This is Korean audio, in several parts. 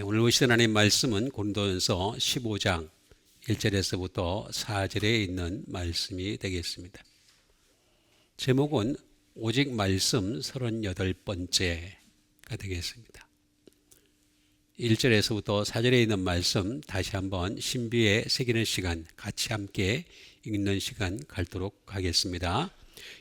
오늘 보실 하나님 말씀은 고린도전서 15장 1절에서부터 4절에 있는 말씀이 되겠습니다. 제목은 오직 말씀 38번째가 되겠습니다. 1절에서부터 4절에 있는 말씀 다시 한번 신비에 새기는 시간, 같이 함께 읽는 시간 갖도록 하겠습니다.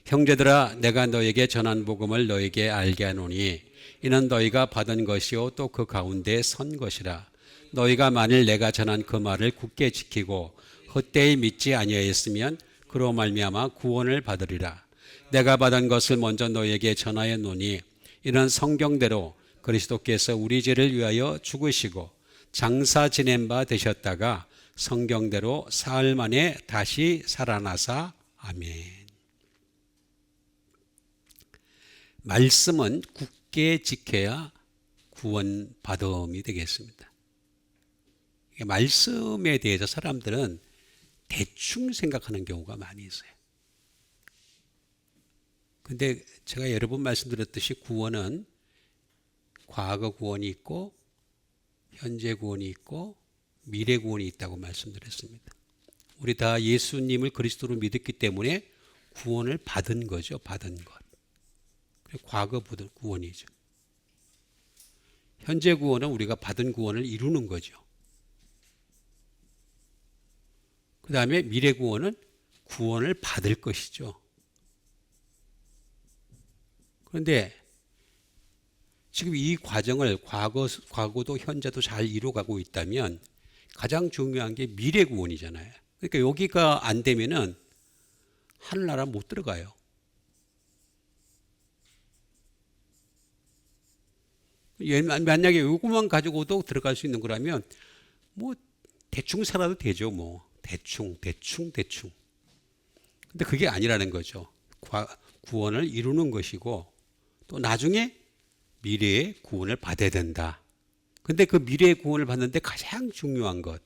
형제들아, 내가 너에게 전한 복음을 너에게 알게 하노니 이는 너희가 받은 것이요 또 그 가운데 선 것이라. 너희가 만일 내가 전한 그 말을 굳게 지키고 헛되이 믿지 아니하였으면 그로 말미암아 구원을 받으리라. 내가 받은 것을 먼저 너희에게 전하였노니 이는 성경대로 그리스도께서 우리 죄를 위하여 죽으시고 장사 지낸 바 되셨다가 성경대로 사흘 만에 다시 살아나사. 아멘. 말씀은 굳게 지켜야 구원받음이 되겠습니다. 말씀에 대해서 사람들은 대충 생각하는 경우가 많이 있어요. 근데 제가 여러 번 말씀드렸듯이 구원은 과거 구원이 있고 현재 구원이 있고 미래 구원이 있다고 말씀드렸습니다. 우리 다 예수님을 그리스도로 믿었기 때문에 구원을 받은 거죠. 받은 것. 과거 구원이죠. 현재 구원은 우리가 받은 구원을 이루는 거죠. 그 다음에 미래 구원은 구원을 받을 것이죠. 그런데 지금 이 과정을 과거도 현재도 잘 이루어가고 있다면 가장 중요한 게 미래 구원이잖아요. 그러니까 여기가 안 되면은 하늘나라 못 들어가요. 만약에 요것만 가지고도 들어갈 수 있는 거라면 뭐 대충 살아도 되죠. 뭐 대충. 근데 그게 아니라는 거죠. 구원을 이루는 것이고 또 나중에 미래의 구원을 받아야 된다. 근데 그 미래의 구원을 받는데 가장 중요한 것,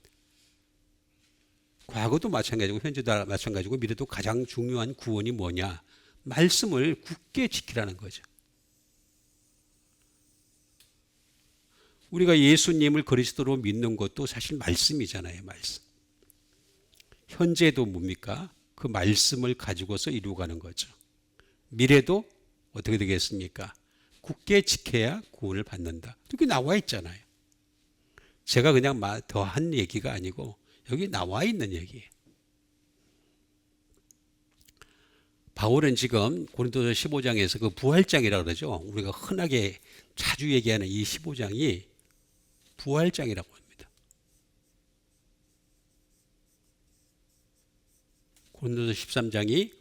과거도 마찬가지고 현재도 마찬가지고 미래도 가장 중요한 구원이 뭐냐? 말씀을 굳게 지키라는 거죠. 우리가 예수님을 그리스도로 믿는 것도 사실 말씀이잖아요. 말씀. 현재도 뭡니까? 그 말씀을 가지고서 이루어가는 거죠. 미래도 어떻게 되겠습니까? 굳게 지켜야 구원을 받는다. 여기 나와 있잖아요. 제가 그냥 더한 얘기가 아니고 여기 나와 있는 얘기예요. 바울은 지금 고린도서 15장에서 그 부활장이라고 그러죠. 우리가 흔하게 자주 얘기하는 이 15장이 부활장이라고 합니다. 고린도서 13장이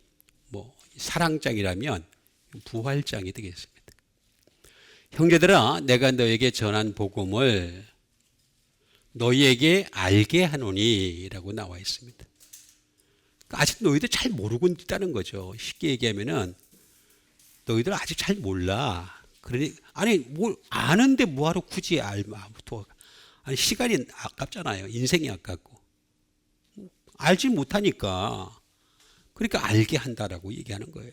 뭐 사랑장이라면 부활장이 되겠습니다. 형제들아, 내가 너에게 전한 복음을 너희에게 알게 하노니 라고 나와 있습니다. 아직 너희들 잘 모르고 있다는 거죠. 쉽게 얘기하면은 너희들 아직 잘 몰라. 그러니 아니 뭘 아는데 뭐하러 굳이 알마부터. 아니 시간이 아깝잖아요. 인생이 아깝고 알지 못하니까 그러니까 알게 한다라고 얘기하는 거예요.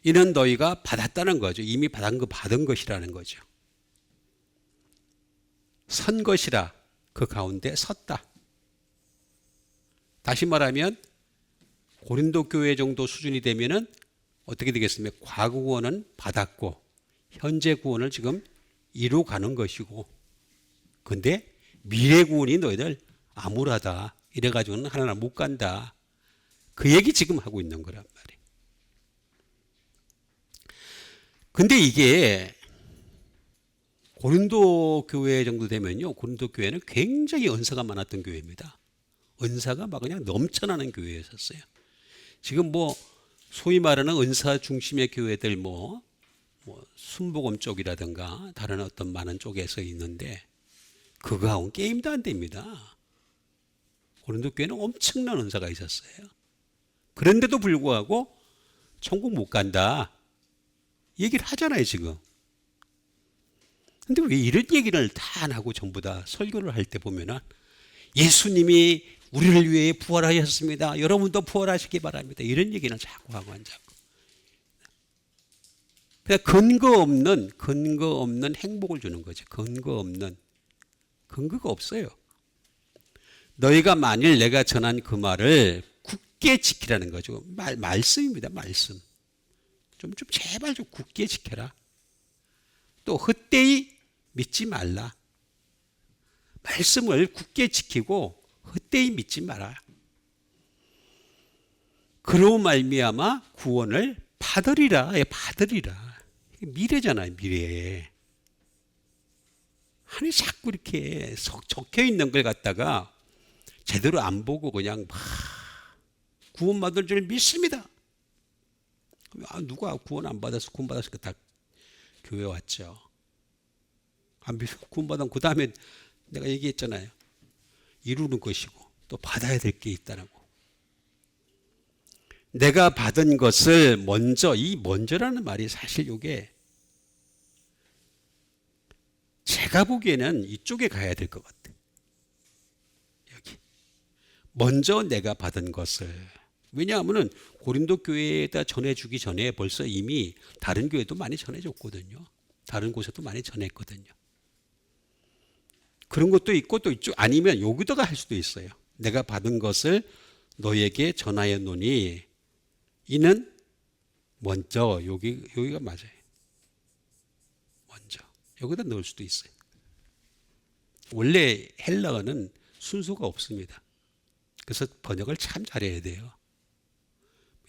이는 너희가 받았다는 거죠. 이미 받은 것이라는 거죠. 선 것이라. 그 가운데 섰다. 다시 말하면 고린도 교회 정도 수준이 되면은 어떻게 되겠습니까? 과거 구원은 받았고 현재 구원을 지금 이루어가는 것이고, 근데 미래 구원이 너희들 암울하다. 이래가지고는 하나님 못 간다. 그 얘기 지금 하고 있는 거란 말이에요. 근데 이게 고린도 교회 정도 되면요, 고린도 교회는 굉장히 은사가 많았던 교회입니다. 은사가 막 그냥 넘쳐나는 교회였었어요. 지금 뭐 소위 말하는 은사 중심의 교회들 뭐 순복음 쪽이라든가 다른 어떤 많은 쪽에서 있는데 그 가운데 게임도 안 됩니다. 고린도 교회는 엄청난 은사가 있었어요. 그런데도 불구하고 천국 못 간다 얘기를 하잖아요 지금. 근데 왜 이런 얘기를 다 안 하고 전부 다 설교를 할 때 보면은 예수님이 우리를 위해 부활하셨습니다. 여러분도 부활하시기 바랍니다. 이런 얘기는 자꾸 하고 앉았고. 그냥 근거 없는 행복을 주는 거죠. 근거 없는. 근거가 없어요. 너희가 만일 내가 전한 그 말을 굳게 지키라는 거죠. 말씀입니다. 말씀. 좀 제발 좀 굳게 지켜라. 또 헛되이 믿지 말라. 말씀을 굳게 지키고 헛되이 믿지 마라. 그로 말미암아 구원을 받으리라. 받으리라. 미래잖아요. 미래. 아니 자꾸 이렇게 적혀 있는 걸 갖다가 제대로 안 보고 그냥 막 구원받을 줄 믿습니다. 누가 구원 안 받아서 구원 받았을까? 다 교회 왔죠. 안 믿어 구원 받으면 그 다음에 내가 얘기했잖아요. 이루는 것이고 또 받아야 될 게 있다는 거. 내가 받은 것을 먼저, 이 먼저라는 말이 사실 이게 제가 보기에는 이쪽에 가야 될 것 같아요. 여기. 먼저 내가 받은 것을. 왜냐하면 고린도 교회에다 전해주기 전에 벌써 이미 다른 교회도 많이 전해줬거든요. 다른 곳에도 많이 전했거든요. 그런 것도 있고 또 이쪽 아니면 여기다가 할 수도 있어요. 내가 받은 것을 너에게 전하여 노니 이는 먼저 여기가 맞아요. 먼저 여기다 넣을 수도 있어요. 원래 헬라어는 순서가 없습니다. 그래서 번역을 참 잘해야 돼요.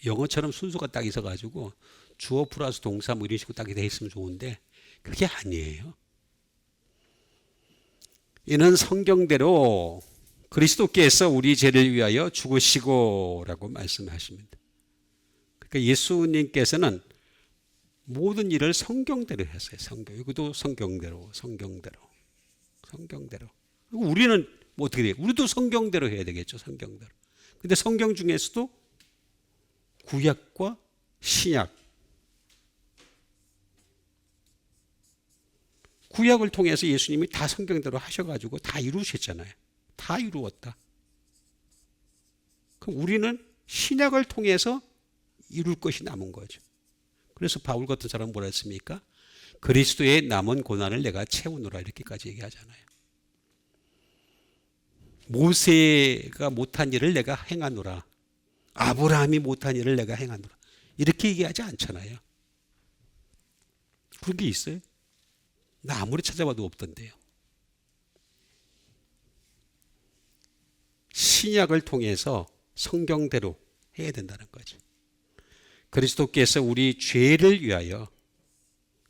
영어처럼 순서가 딱 있어가지고 주어 플러스 동사 뭐 이런 식으로 딱 돼 있으면 좋은데 그게 아니에요. 이는 성경대로 그리스도께서 우리 죄를 위하여 죽으시고 라고 말씀하십니다. 그러니까 예수님께서는 모든 일을 성경대로 했어요. 성경. 이것도 성경대로. 그리고 우리는 뭐 어떻게 돼요? 우리도 성경대로 해야 되겠죠. 성경대로. 근데 성경 중에서도 구약과 신약. 구약을 통해서 예수님이 다 성경대로 하셔가지고 다 이루셨잖아요. 다 이루었다. 그럼 우리는 신약을 통해서 이룰 것이 남은 거죠. 그래서 바울 같은 사람은 뭐라 했습니까? 그리스도의 남은 고난을 내가 채우노라 이렇게까지 얘기하잖아요. 모세가 못한 일을 내가 행하노라. 아브라함이 못한 일을 내가 행하노라. 이렇게 얘기하지 않잖아요. 그런 게 있어요? 나 아무리 찾아봐도 없던데요. 신약을 통해서 성경대로 해야 된다는 거죠. 그리스도께서 우리 죄를 위하여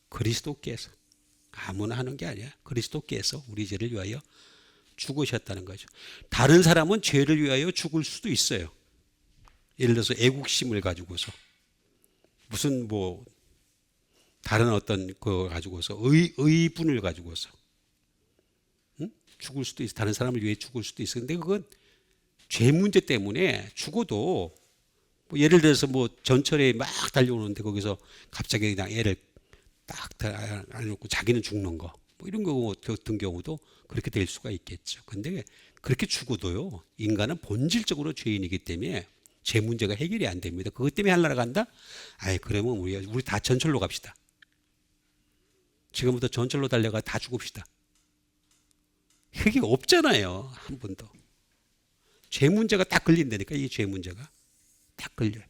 그리스도께서 아무나 하는 게 아니야. 그리스도께서 우리 죄를 위하여 죽으셨다는 거죠. 다른 사람은 죄를 위하여 죽을 수도 있어요. 예를 들어서 애국심을 가지고서 무슨 뭐 다른 어떤 거 가지고서 의분을 가지고서 죽을 수도 있어. 다른 사람을 위해 죽을 수도 있어. 근데 그건 죄 문제 때문에 죽어도 뭐 예를 들어서 뭐 전철에 막 달려오는데 거기서 갑자기 그냥 애를 딱 안 놓고 자기는 죽는 거. 뭐 이런 거 같은 경우도 그렇게 될 수가 있겠죠. 근데 그렇게 죽어도요. 인간은 본질적으로 죄인이기 때문에 죄 문제가 해결이 안 됩니다. 그것 때문에 하늘나라 간다? 아이 그러면 우리 다 전철로 갑시다. 지금부터 전철로 달려가 다 죽읍시다. 그게 없잖아요. 한 번도. 죄 문제가 딱 걸린다니까. 이 죄 문제가 딱 걸려요.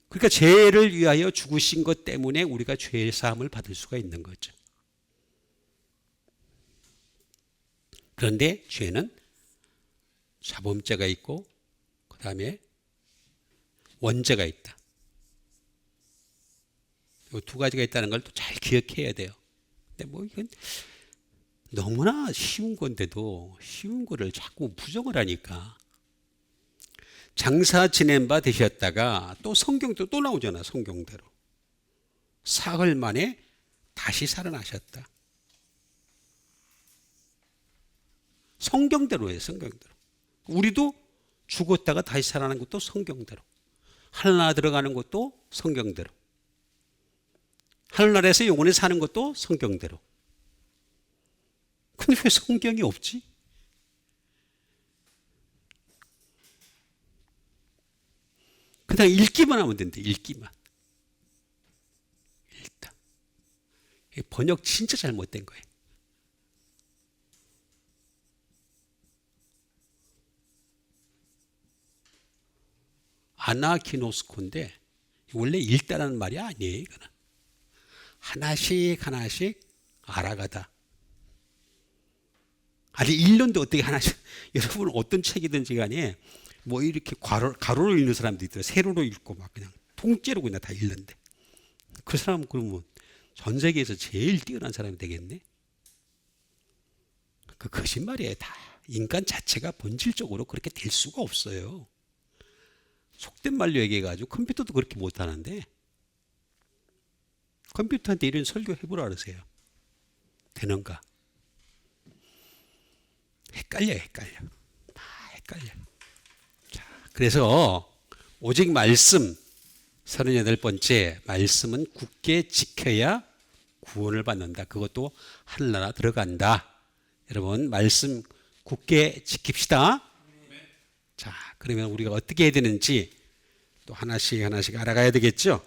그러니까 죄를 위하여 죽으신 것 때문에 우리가 죄의 사함을 받을 수가 있는 거죠. 그런데 죄는 자범죄가 있고 그 다음에 원죄가 있다. 이 두 가지가 있다는 걸 또 잘 기억해야 돼요. 근데 뭐 이건 너무나 쉬운 건데도 쉬운 거를 자꾸 부정을 하니까 장사 지낸 바 되셨다가 또 성경도 또 나오잖아. 성경대로 사흘 만에 다시 살아나셨다. 성경대로예요. 성경대로. 우리도 죽었다가 다시 살아나는 것도 성경대로. 하늘나라 들어가는 것도 성경대로. 하늘나라에서 영원히 사는 것도 성경대로. 근데 왜 성경이 없지? 그냥 읽기만 하면 된대. 읽기만. 읽다. 번역 진짜 잘못된 거예요. 아나기노스코인데 원래 읽다라는 말이 아니에요. 이거는 하나씩 하나씩 알아가다. 아니 읽는데 어떻게 하나씩 여러분 어떤 책이든지 간에 뭐 이렇게 가로로 읽는 사람도 있더라고요. 세로로 읽고 막 그냥 통째로 그냥 다 읽는데 그 사람은 그러면 전 세계에서 제일 뛰어난 사람이 되겠네. 그 거짓말이에요. 다 인간 자체가 본질적으로 그렇게 될 수가 없어요. 속된 말로 얘기해가지고 컴퓨터도 그렇게 못하는데 컴퓨터한테 이런 설교 해보라 그러세요. 되는가? 헷갈려. 다 헷갈려. 자, 그래서 오직 말씀 38번째 말씀은 굳게 지켜야 구원을 받는다. 그것도 하늘나라 들어간다. 여러분 말씀 굳게 지킵시다. 자, 그러면 우리가 어떻게 해야 되는지 또 하나씩 알아가야 되겠죠.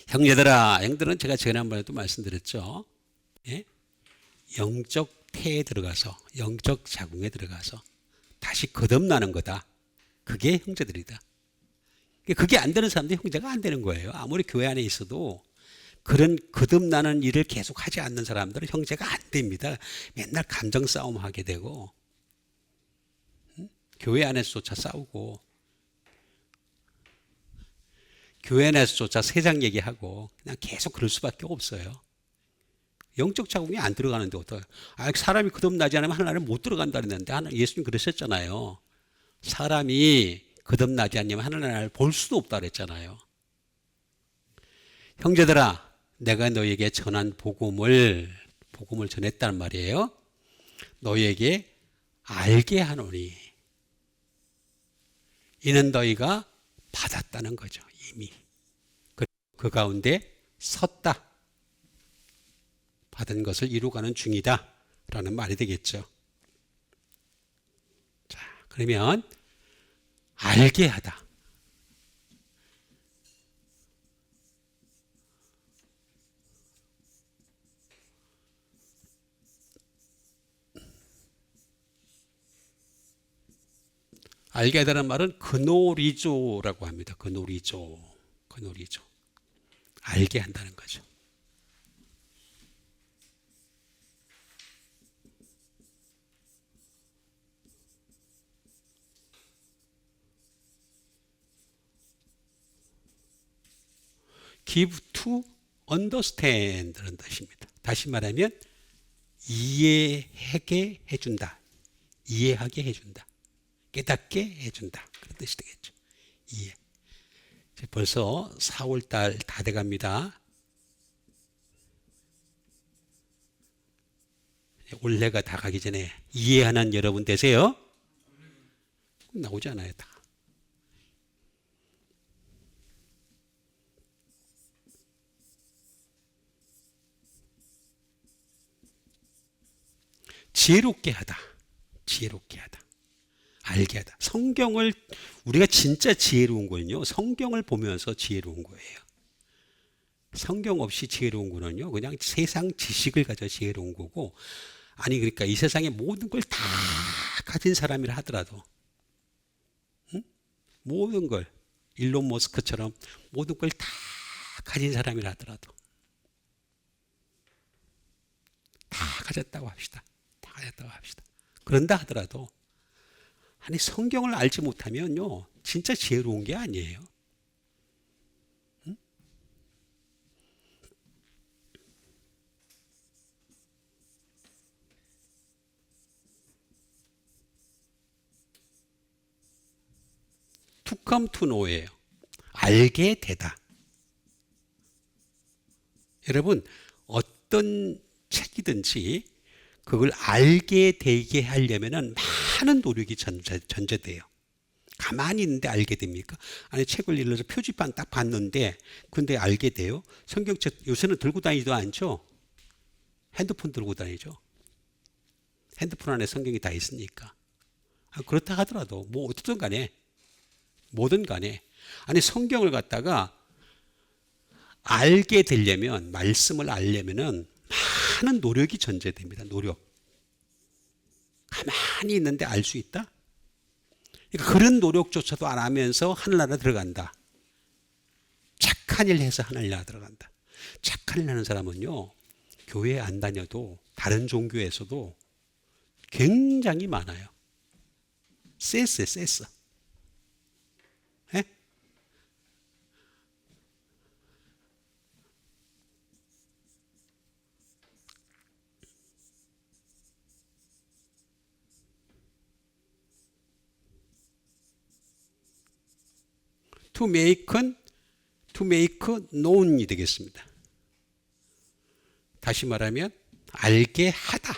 형제들은 제가 지난번에도 말씀드렸죠. 예? 영적 태에 들어가서 영적 자궁에 들어가서 다시 거듭나는 거다. 그게 형제들이다. 그게 안 되는 사람들이 형제가 안 되는 거예요. 아무리 교회 안에 있어도 그런 거듭나는 일을 계속 하지 않는 사람들은 형제가 안 됩니다. 맨날 감정 싸움 하게 되고 교회 안에서조차 싸우고 교회 안에서조차 세상 얘기하고 그냥 계속 그럴 수밖에 없어요. 영적 자궁이 안 들어가는데 어떡해. 사람이 거듭나지 않으면 하나님 못 들어간다 그랬는데 예수님 그러셨잖아요. 사람이 거듭나지 않으면 하나님을 볼 수도 없다 그랬잖아요. 형제들아 내가 너에게 전한 복음을 전했단 말이에요. 너에게 알게 하노니 이는 너희가 받았다는 거죠. 이미 그 가운데 섰다. 받은 것을 이루어가는 중이다 라는 말이 되겠죠. 자, 그러면 알게 하다. 알게 하다는 말은 그노리조라고 합니다. 그노리조. 알게 한다는 거죠. give to understand라는 뜻입니다. 다시 말하면 이해하게 해준다. 깨닫게 해준다. 그런 뜻이 되겠죠. 이해. 벌써 4월달 다 돼갑니다. 올해가 다 가기 전에 이해하는 여러분 되세요? 나오지 않아요. 다. 지혜롭게 하다. 알게 하다. 성경을 우리가 진짜 지혜로운 거는요. 성경을 보면서 지혜로운 거예요. 성경 없이 지혜로운 거는요. 그냥 세상 지식을 가져 지혜로운 거고 아니 그러니까 이 세상의 모든 걸 다 가진 사람이라 하더라도 모든 걸 일론 머스크처럼 모든 걸 다 가진 사람이라 하더라도 다 가졌다고 합시다. 그런다 하더라도 아니 성경을 알지 못하면요 진짜 지혜로운 게 아니에요. To come to know예요. 알게 되다. 여러분 어떤 책이든지 그걸 알게 되게 하려면은 많은 노력이 전제돼요. 가만히 있는데 알게 됩니까? 아니 책을 읽어서 표지판 딱 봤는데 근데 알게 돼요? 성경책 요새는 들고 다니지도 않죠? 핸드폰 들고 다니죠. 핸드폰 안에 성경이 다 있으니까. 그렇다 하더라도 뭐 어떻든 간에 뭐든 간에 아니 성경을 갖다가 알게 되려면 말씀을 알려면은 많은 노력이 전제됩니다. 노력. 가만히 있는데 알 수 있다? 그러니까 그런 노력조차도 안 하면서 하늘나라 들어간다. 착한 일 해서 하늘나라 들어간다. 착한 일 하는 사람은요, 교회 안 다녀도 다른 종교에서도 굉장히 많아요. 쎄. 예? to make known이 되겠습니다. 다시 말하면 알게 하다.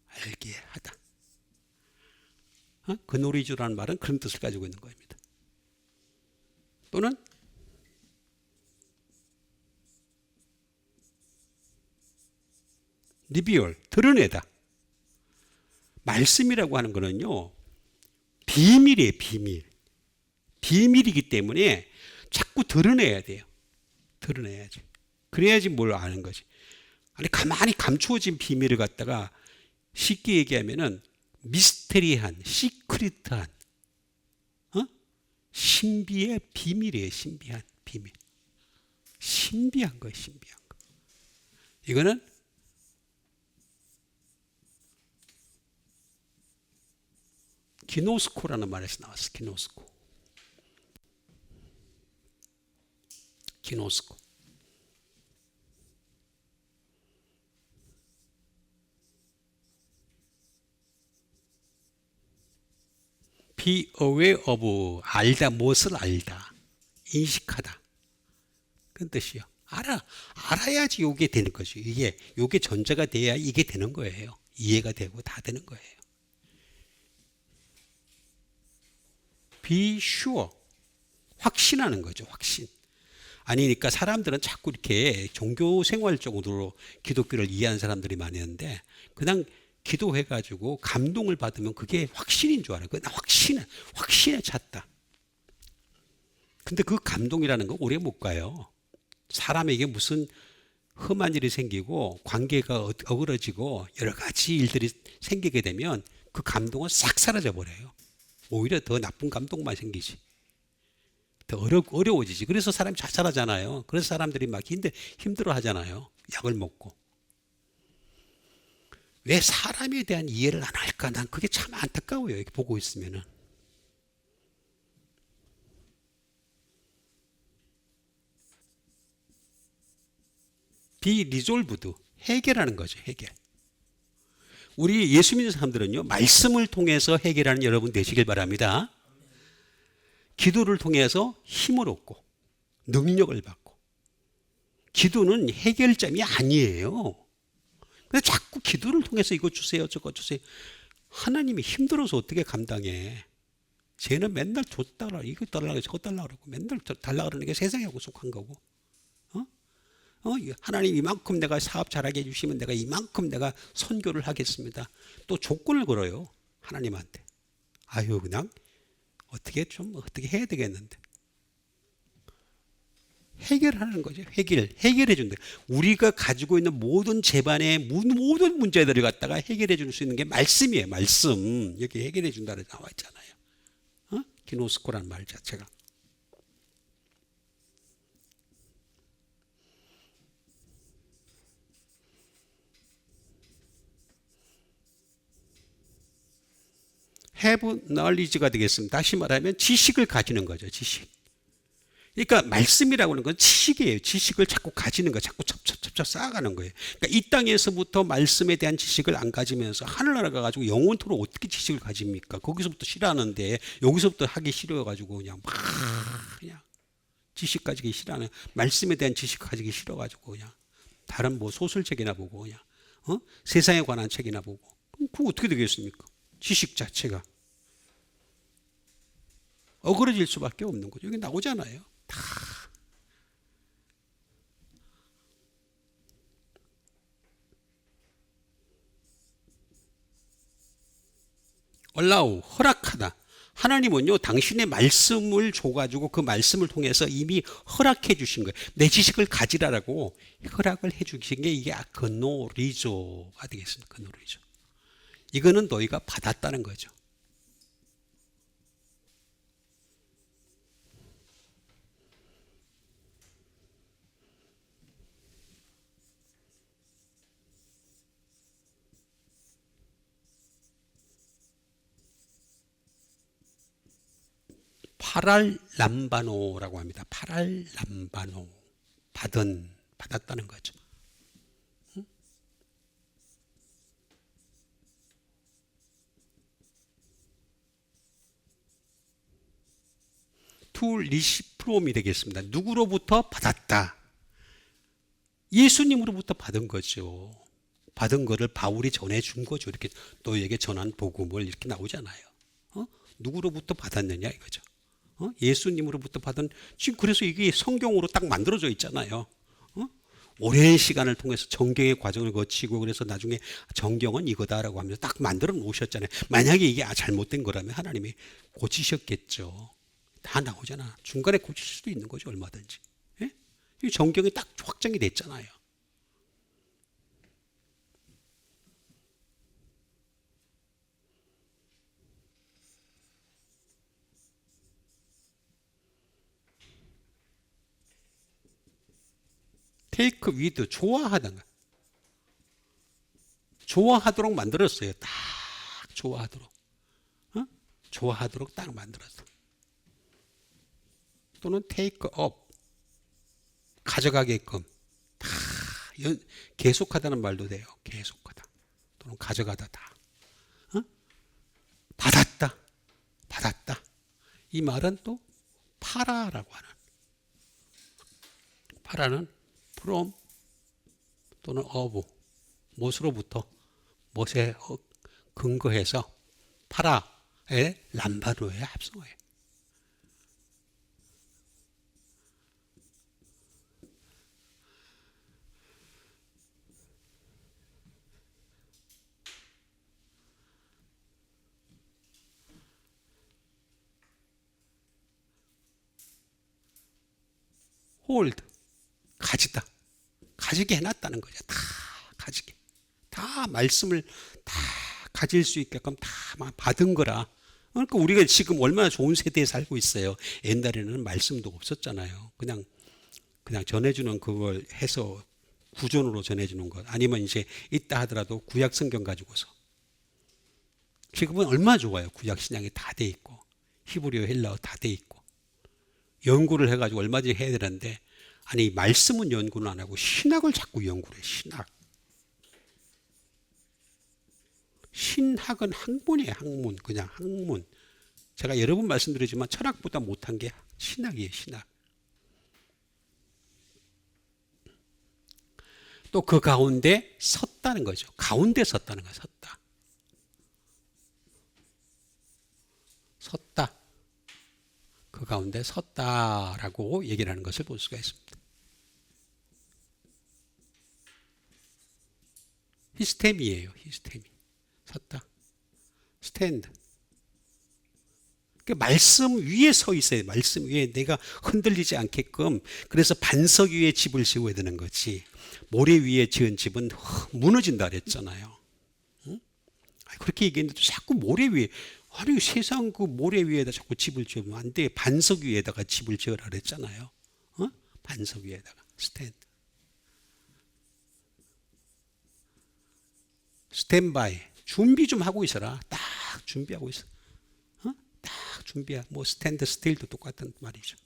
알게 하다. 그노리주라는 말은 그런 뜻을 가지고 있는 겁니다. 또는 리비얼, 드러내다. 말씀이라고 하는 거는요, 비밀이에요, 비밀. 비밀이기 때문에 자꾸 드러내야 돼요. 드러내야지. 그래야지 뭘 아는 거지. 아니, 가만히 감추어진 비밀을 갖다가 쉽게 얘기하면은 미스테리한, 시크릿한, 신비의 비밀이에요. 신비한 비밀. 신비한 거예요. 신비한 거. 이거는 기노스코라는 말에서 나왔어. 기노스코. 기노스코. be aware of, 알다, 무엇을 알다, 인식하다. 그런 뜻이요. 알아야지 이게 되는 거죠. 이게 전제가 돼야 이게 되는 거예요. 이해가 되고 다 되는 거예요. be sure, 확신하는 거죠. 확신. 아니니까 사람들은 자꾸 이렇게 종교 생활 쪽으로 기독교를 이해하는 사람들이 많이 있는데, 그냥 기도해가지고 감동을 받으면 그게 확신인 줄 알아요. 나 확신에 찼다. 근데 그 감동이라는 거 오래 못 가요. 사람에게 무슨 험한 일이 생기고 관계가 어그러지고 여러 가지 일들이 생기게 되면 그 감동은 싹 사라져 버려요. 오히려 더 나쁜 감동만 생기지. 더 어려워지지. 그래서 사람이 자살하잖아요. 그래서 사람들이 막 힘들어 하잖아요. 약을 먹고. 왜 사람에 대한 이해를 안 할까? 난 그게 참 안타까워요. 이렇게 보고 있으면은. be resolved, 해결하는 거죠. 해결. 우리 예수 믿는 사람들은요, 말씀을 통해서 해결하는 여러분 되시길 바랍니다. 기도를 통해서 힘을 얻고 능력을 받고. 기도는 해결점이 아니에요. 근데 자꾸 기도를 통해서 이거 주세요, 저거 주세요. 하나님이 힘들어서 어떻게 감당해? 쟤는 맨날 줬다라, 이거 달라고 저거 달라고 그러고 맨날 달라고 그러는 게 세상하고 속한 거고. 하나님 이만큼 내가 사업 잘하게 해주시면 내가 이만큼 내가 선교를 하겠습니다. 또 조건을 걸어요. 하나님한테. 아유, 그냥 어떻게 해야 되겠는데. 해결하는 거죠. 해결해 준다. 우리가 가지고 있는 모든 재반의 모든 문제들을 갖다가 해결해 줄 수 있는 게 말씀이에요. 말씀. 여기 해결해 준다고 나와 있잖아요. 기노스코라는 말 자체가. have knowledge가 되겠습니다. 다시 말하면 지식을 가지는 거죠. 지식. 그러니까 말씀이라고 하는 건 지식이에요. 지식을 자꾸 가지는 거, 자꾸 첩첩 쌓아가는 거예요. 그러니까 이 땅에서부터 말씀에 대한 지식을 안 가지면서 하늘나라 가가지고 영원토록 어떻게 지식을 가집니까? 거기서부터 싫어하는데 여기서부터 하기 싫어가지고 그냥 지식 가지기 싫어하는, 말씀에 대한 지식 가지기 싫어가지고 그냥 다른 뭐 소설책이나 보고 그냥 세상에 관한 책이나 보고. 그럼 그거 어떻게 되겠습니까? 지식 자체가 어그러질 수밖에 없는 거죠. 여기 나오잖아요. 다. allow, 허락하다. 하나님은요, 당신의 말씀을 줘가지고 그 말씀을 통해서 이미 허락해 주신 거예요. 내 지식을 가지라라고 허락을 해 주신 게 이게 그노리조가 되겠습니다. 그노리조. 이거는 너희가 받았다는 거죠. 파랄람바노라고 합니다. 파랄람바노. 받았다는 거죠. 투 리시프롬이 되겠습니다. 누구로부터 받았다? 예수님으로부터 받은 거죠. 받은 거를 바울이 전해준 거죠. 이렇게 너에게 전한 복음을 이렇게 나오잖아요. 누구로부터 받았느냐 이거죠. 예수님으로부터 받은, 지금 그래서 이게 성경으로 딱 만들어져 있잖아요. 오랜 시간을 통해서 정경의 과정을 거치고 그래서 나중에 정경은 이거다라고 하면서 딱 만들어 놓으셨잖아요. 만약에 이게 잘못된 거라면 하나님이 고치셨겠죠. 다 나오잖아. 중간에 고칠 수도 있는 거죠. 얼마든지. 예? 이 정경이 딱 확정이 됐잖아요. 테이크 위드, 좋아하던가. 좋아하도록 만들었어요. 딱 좋아하도록. 좋아하도록 딱 만들었어. 또는 테이크 업, 가져가게끔. 다 계속하다는 말도 돼요. 계속하다. 또는 가져가다 다. 받았다. 받았다. 이 말은 또 파라라고 하는. 파라는 from 또는 of, 못으로부터, 못에 근거해서 파라의 람바노의 합성어예요. hold, 가지다. 가지게 해놨다는 거죠. 다 가지게. 다 말씀을 다 가질 수 있게끔 다 받은 거라. 그러니까 우리가 지금 얼마나 좋은 세대에 살고 있어요. 옛날에는 말씀도 없었잖아요. 그냥 전해주는 그걸 해서 구전으로 전해주는 것. 아니면 이제 있다 하더라도 구약 성경 가지고서. 지금은 얼마나 좋아요. 구약 신약이 다 돼 있고 히브리어 헬라어 다 돼 있고 연구를 해가지고 얼마든지 해야 되는데, 아니 말씀은 연구는 안 하고 신학을 자꾸 연구를 해. 신학은 학문이에요. 학문. 그냥 학문. 제가 여러 번 말씀드리지만 철학보다 못한 게 신학이에요. 신학. 또 그 가운데 섰다는 거죠. 가운데 섰다는 거예요. 섰다. 그 가운데 섰다라고 얘기를 하는 것을 볼 수가 있습니다. 히스테미예요. 히스테미. 섰다. 스탠드. 그러니까 말씀 위에 서 있어요. 말씀 위에 내가 흔들리지 않게끔. 그래서 반석 위에 집을 지어야 되는 거지. 모래 위에 지은 집은 무너진다 그랬잖아요. 응? 그렇게 얘기했는데 자꾸 모래 위에, 아니 세상 그 모래 위에다 자꾸 집을 지으면 안 돼. 반석 위에다가 집을 지으라 그랬잖아요. 반석 위에다가. 스탠드. 스탠바이. 준비 좀 하고 있어라. 딱 준비하고 있어. 딱 준비야. 뭐 스탠드 스틸도 똑같은 말이죠.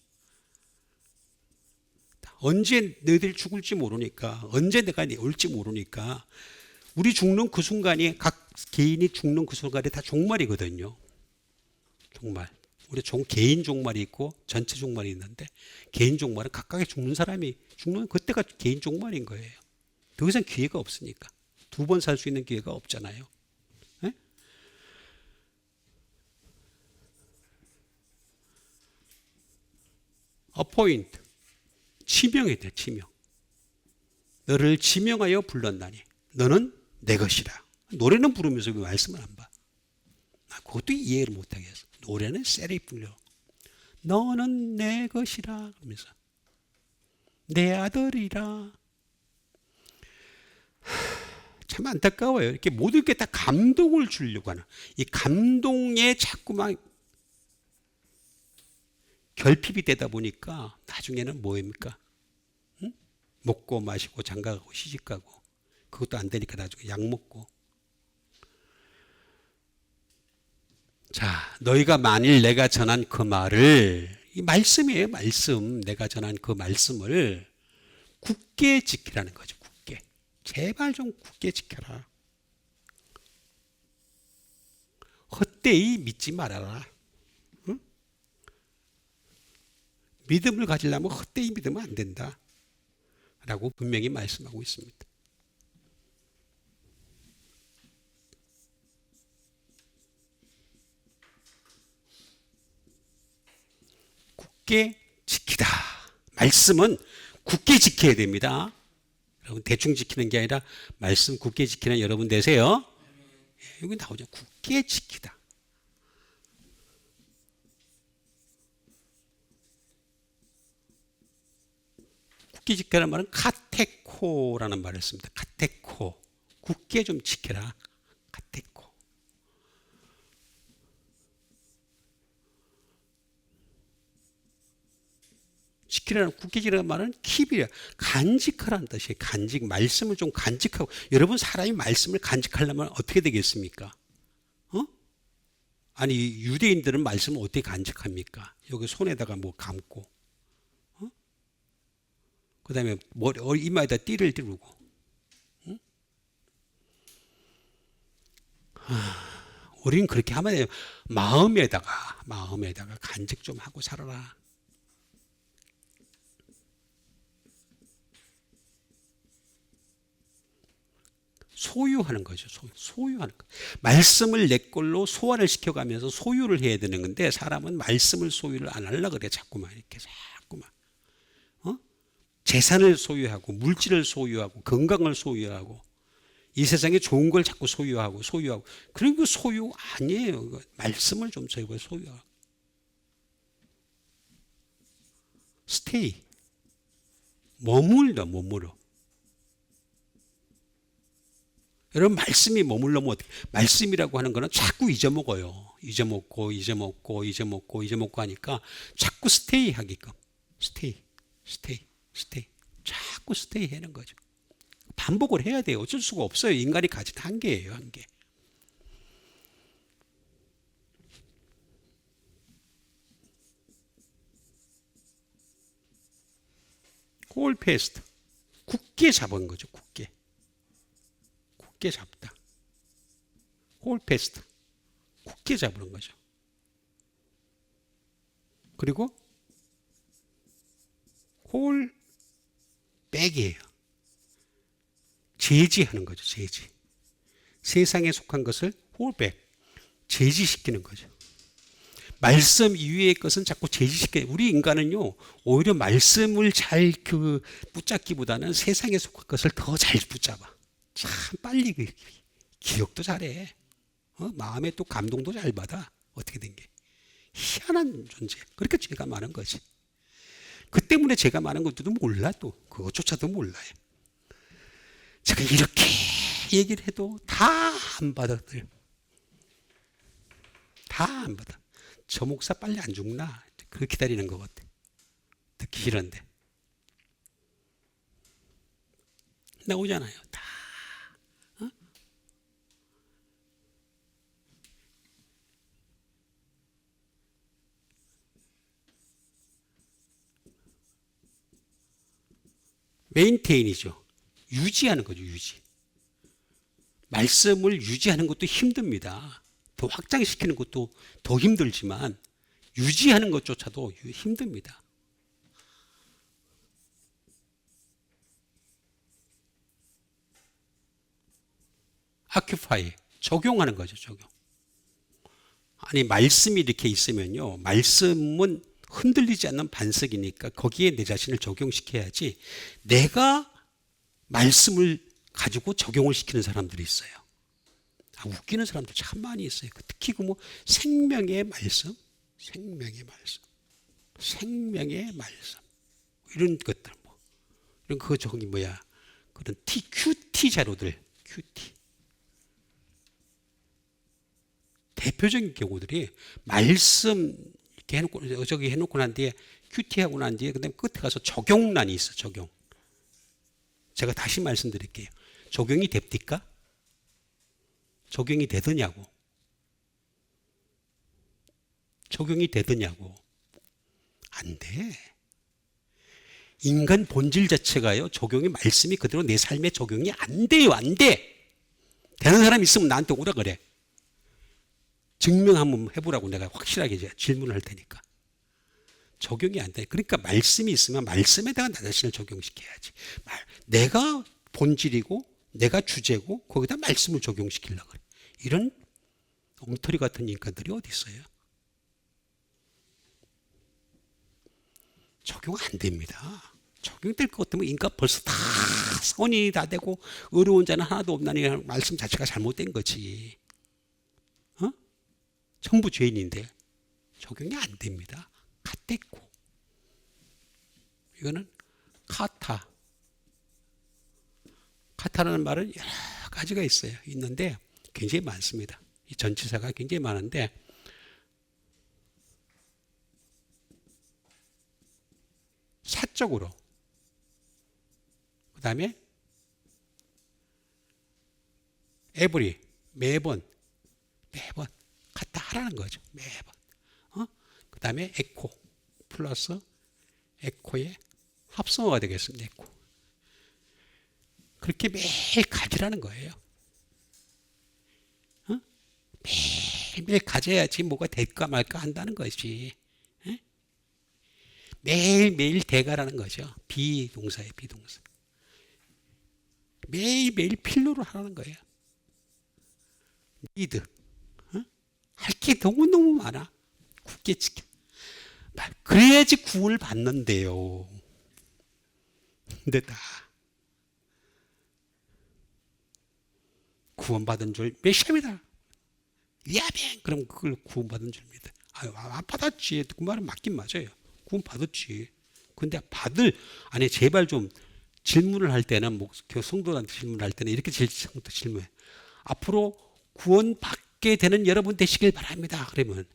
언제 너희들 죽을지 모르니까, 언제 내가 올지 모르니까, 우리 죽는 그 순간이, 각 개인이 죽는 그 순간이 다 종말이거든요. 종말. 우리 개인 종말이 있고 전체 종말이 있는데, 개인 종말은 각각의 죽는 사람이 죽는 그때가 개인 종말인 거예요. 더 이상 기회가 없으니까. 2번 살 수 있는 기회가 없잖아요. 네? 어포인트. 지명이 돼. 지명. 너를 지명하여 불렀나니 너는 내 것이라. 노래는 부르면서 왜 말씀을 안 봐? 그것도 이해를 못하겠어. 노래는 세리 불려. 너는 내 것이라 그러면서 내 아들이라. 참 안타까워요. 이렇게 모든 게 다 감동을 주려고 하는, 이 감동에 자꾸만 결핍이 되다 보니까 나중에는 뭐입니까? 응? 먹고 마시고 장가가고 시집가고, 그것도 안 되니까 나중에 약 먹고. 자, 너희가 만일 내가 전한 그 말을, 이 말씀이에요, 말씀. 내가 전한 그 말씀을 굳게 지키라는 거죠, 굳게. 제발 좀 굳게 지켜라. 헛되이 믿지 말아라. 응? 믿음을 가지려면 헛되이 믿으면 안 된다. 라고 분명히 말씀하고 있습니다. 굳게 지키다. 말씀은 굳게 지켜야 됩니다. 여러분 대충 지키는 게 아니라 말씀 굳게 지키는 여러분 되세요. 여기 나오죠. 굳게 지키다. 굳게 지켜라는 말은 카테코라는 말을 씁니다. 카테코. 굳게 좀 지켜라. 카테코. 지키라는 굳게 지키라는 말은 킵이야. 간직하라는 뜻이에요. 간직. 말씀을 좀 간직하고. 여러분 사람이 말씀을 간직하려면 어떻게 되겠습니까? 아니 유대인들은 말씀을 어떻게 간직합니까? 여기 손에다가 뭐 감고 그 다음에 이마에다 띠를 띠르고 우리는 그렇게 하면 돼요. 마음에다가 간직 좀 하고 살아라. 소유하는 거죠. 소유하는 거. 말씀을 내 걸로 소화를 시켜가면서 소유를 해야 되는 건데 사람은 말씀을 소유를 안 하려고 그래. 자꾸만 이렇게 자꾸만. 재산을 소유하고 물질을 소유하고 건강을 소유하고 이 세상에 좋은 걸 자꾸 소유하고 그런 거 소유 아니에요. 말씀을 좀 저희가 소유하고 스테이 머물러 여러분 말씀이 머물러면 어떻게 말씀이라고 하는 거는 자꾸 잊어먹어요. 잊어먹고 하니까 자꾸 스테이 하게끔 스테이 자꾸 스테이 하는 거죠. 반복을 해야 돼요. 어쩔 수가 없어요. 인간이 가진 한계예요. 한계. 홀페스트 굳게 잡은 거죠. 굳게 잡다. 홀페스트 굳게 잡는 거죠. 그리고 홀백이에요. 제지하는 거죠. 제지. 세상에 속한 것을 홀백 제지시키는 거죠. 말씀 이외의 것은 자꾸 제지시켜요. 우리 인간은요, 오히려 말씀을 잘 붙잡기보다는 세상에 속한 것을 더 잘 붙잡아. 참 빨리 기억도 잘해. 마음에 또 감동도 잘 받아. 어떻게 된 게. 희한한 존재. 그러니까 죄가 많은 거지. 그 때문에 죄가 많은 것도 몰라 또. 그것조차도 몰라요. 제가 이렇게 얘기를 해도 다 안 받아들여. 다 안 받아. 저 목사 빨리 안 죽나? 그거 기다리는 것 같아. 듣기 싫은데. 나오잖아요. 다. 메인테인이죠. 유지하는 거죠. 유지. 말씀을 유지하는 것도 힘듭니다. 더 확장시키는 것도 더 힘들지만 유지하는 것조차도 힘듭니다. occupy, 적용하는 거죠. 적용. 아니 말씀이 이렇게 있으면요. 말씀은 흔들리지 않는 반석이니까 거기에 내 자신을 적용시켜야지 내가 말씀을 가지고 적용을 시키는 사람들이 있어요. 웃기는 사람들 참 많이 있어요. 특히 생명의 말씀 이런 것들 이런 그런 QT 자료들 QT 대표적인 경우들이 말씀 이렇게 해놓고 난 뒤에 QT하고 난 뒤에 그다음에 끝에 가서 적용란이 있어. 적용. 제가 다시 말씀드릴게요. 적용이 됩니까? 적용이 되더냐고. 적용이 되더냐고. 안 돼. 인간 본질 자체가요, 적용이, 말씀이 그대로 내 삶에 적용이 안 돼요. 안 돼. 되는 사람 있으면 나한테 오라 그래. 증명 한번 해보라고 내가 확실하게 이제 질문을 할 테니까. 적용이 안 돼. 그러니까 말씀이 있으면 말씀에다가 나 자신을 적용시켜야지. 내가 본질이고 내가 주제고 거기다 말씀을 적용시키려고 그래. 이런 엉터리 같은 인간들이 어디 있어요? 적용 안 됩니다. 적용될 것 같으면 인간 벌써 다 선이 다 되고 어려운 자는 하나도 없나니 말씀 자체가 잘못된 거지. 전부 죄인인데 적용이 안 됩니다. 카테코. 이거는 카타. 카타라는 말은 여러 가지가 있는데 굉장히 많습니다. 이 전치사가 굉장히 많은데 사적으로, 그 다음에 에브리, 매번 갖다 하라는 거죠. 매번. 그 다음에 에코 플러스 에코의 합성어가 되겠습니다. 에코. 그렇게 매일 가지라는 거예요. 매일매일 가져야지 뭐가 될까 말까 한다는 것이. 매일매일 대가라는 거죠. 비동사예요. 비동사. 매일매일 필요로 하라는 거예요. 리드. 할 게 너무너무 많아. 굳게 지켜. 그래야지 구원을 받는데요. 근데 다 구원받은 줄 몇 시간이다. 야뱅. 그럼 그걸 구원받은 줄 믿어. 안 받았지. 그 말은 맞긴 맞아요. 구원 받았지. 근데 아니 제발 좀 질문을 할 때는 성도한테 질문을 할 때는 이렇게 질문해. 앞으로 구원 받게 되는 여러분 되시길 바랍니다. 그러면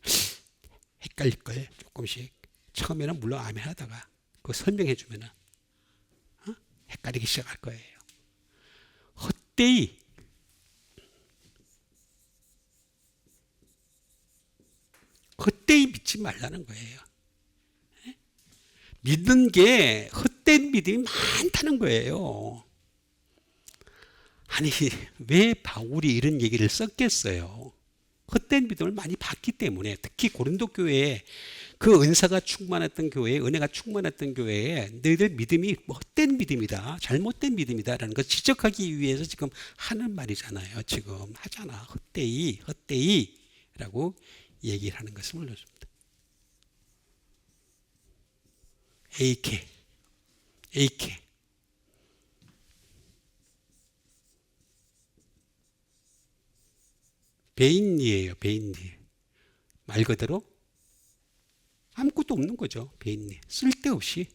헷갈릴 거예요. 조금씩. 처음에는 물론 아멘 하다가 그거 설명해 주면은 헷갈리기 시작할 거예요. 헛되이 믿지 말라는 거예요. 믿는 게 헛된 믿음이 많다는 거예요. 아니 왜 바울이 이런 얘기를 썼겠어요? 헛된 믿음을 많이 봤기 때문에. 특히 고린도 교회에 그 은사가 충만했던 교회에, 은혜가 충만했던 교회에 너희들 믿음이 헛된 믿음이다, 잘못된 믿음이다라는 걸 지적하기 위해서 지금 하는 말이잖아요. 지금 하잖아. 헛되이라고 얘기를 하는 것을 올려줍니다. 에이케. 베인리예요. 베인리. 말 그대로 아무것도 없는 거죠. 베인리. 쓸데없이.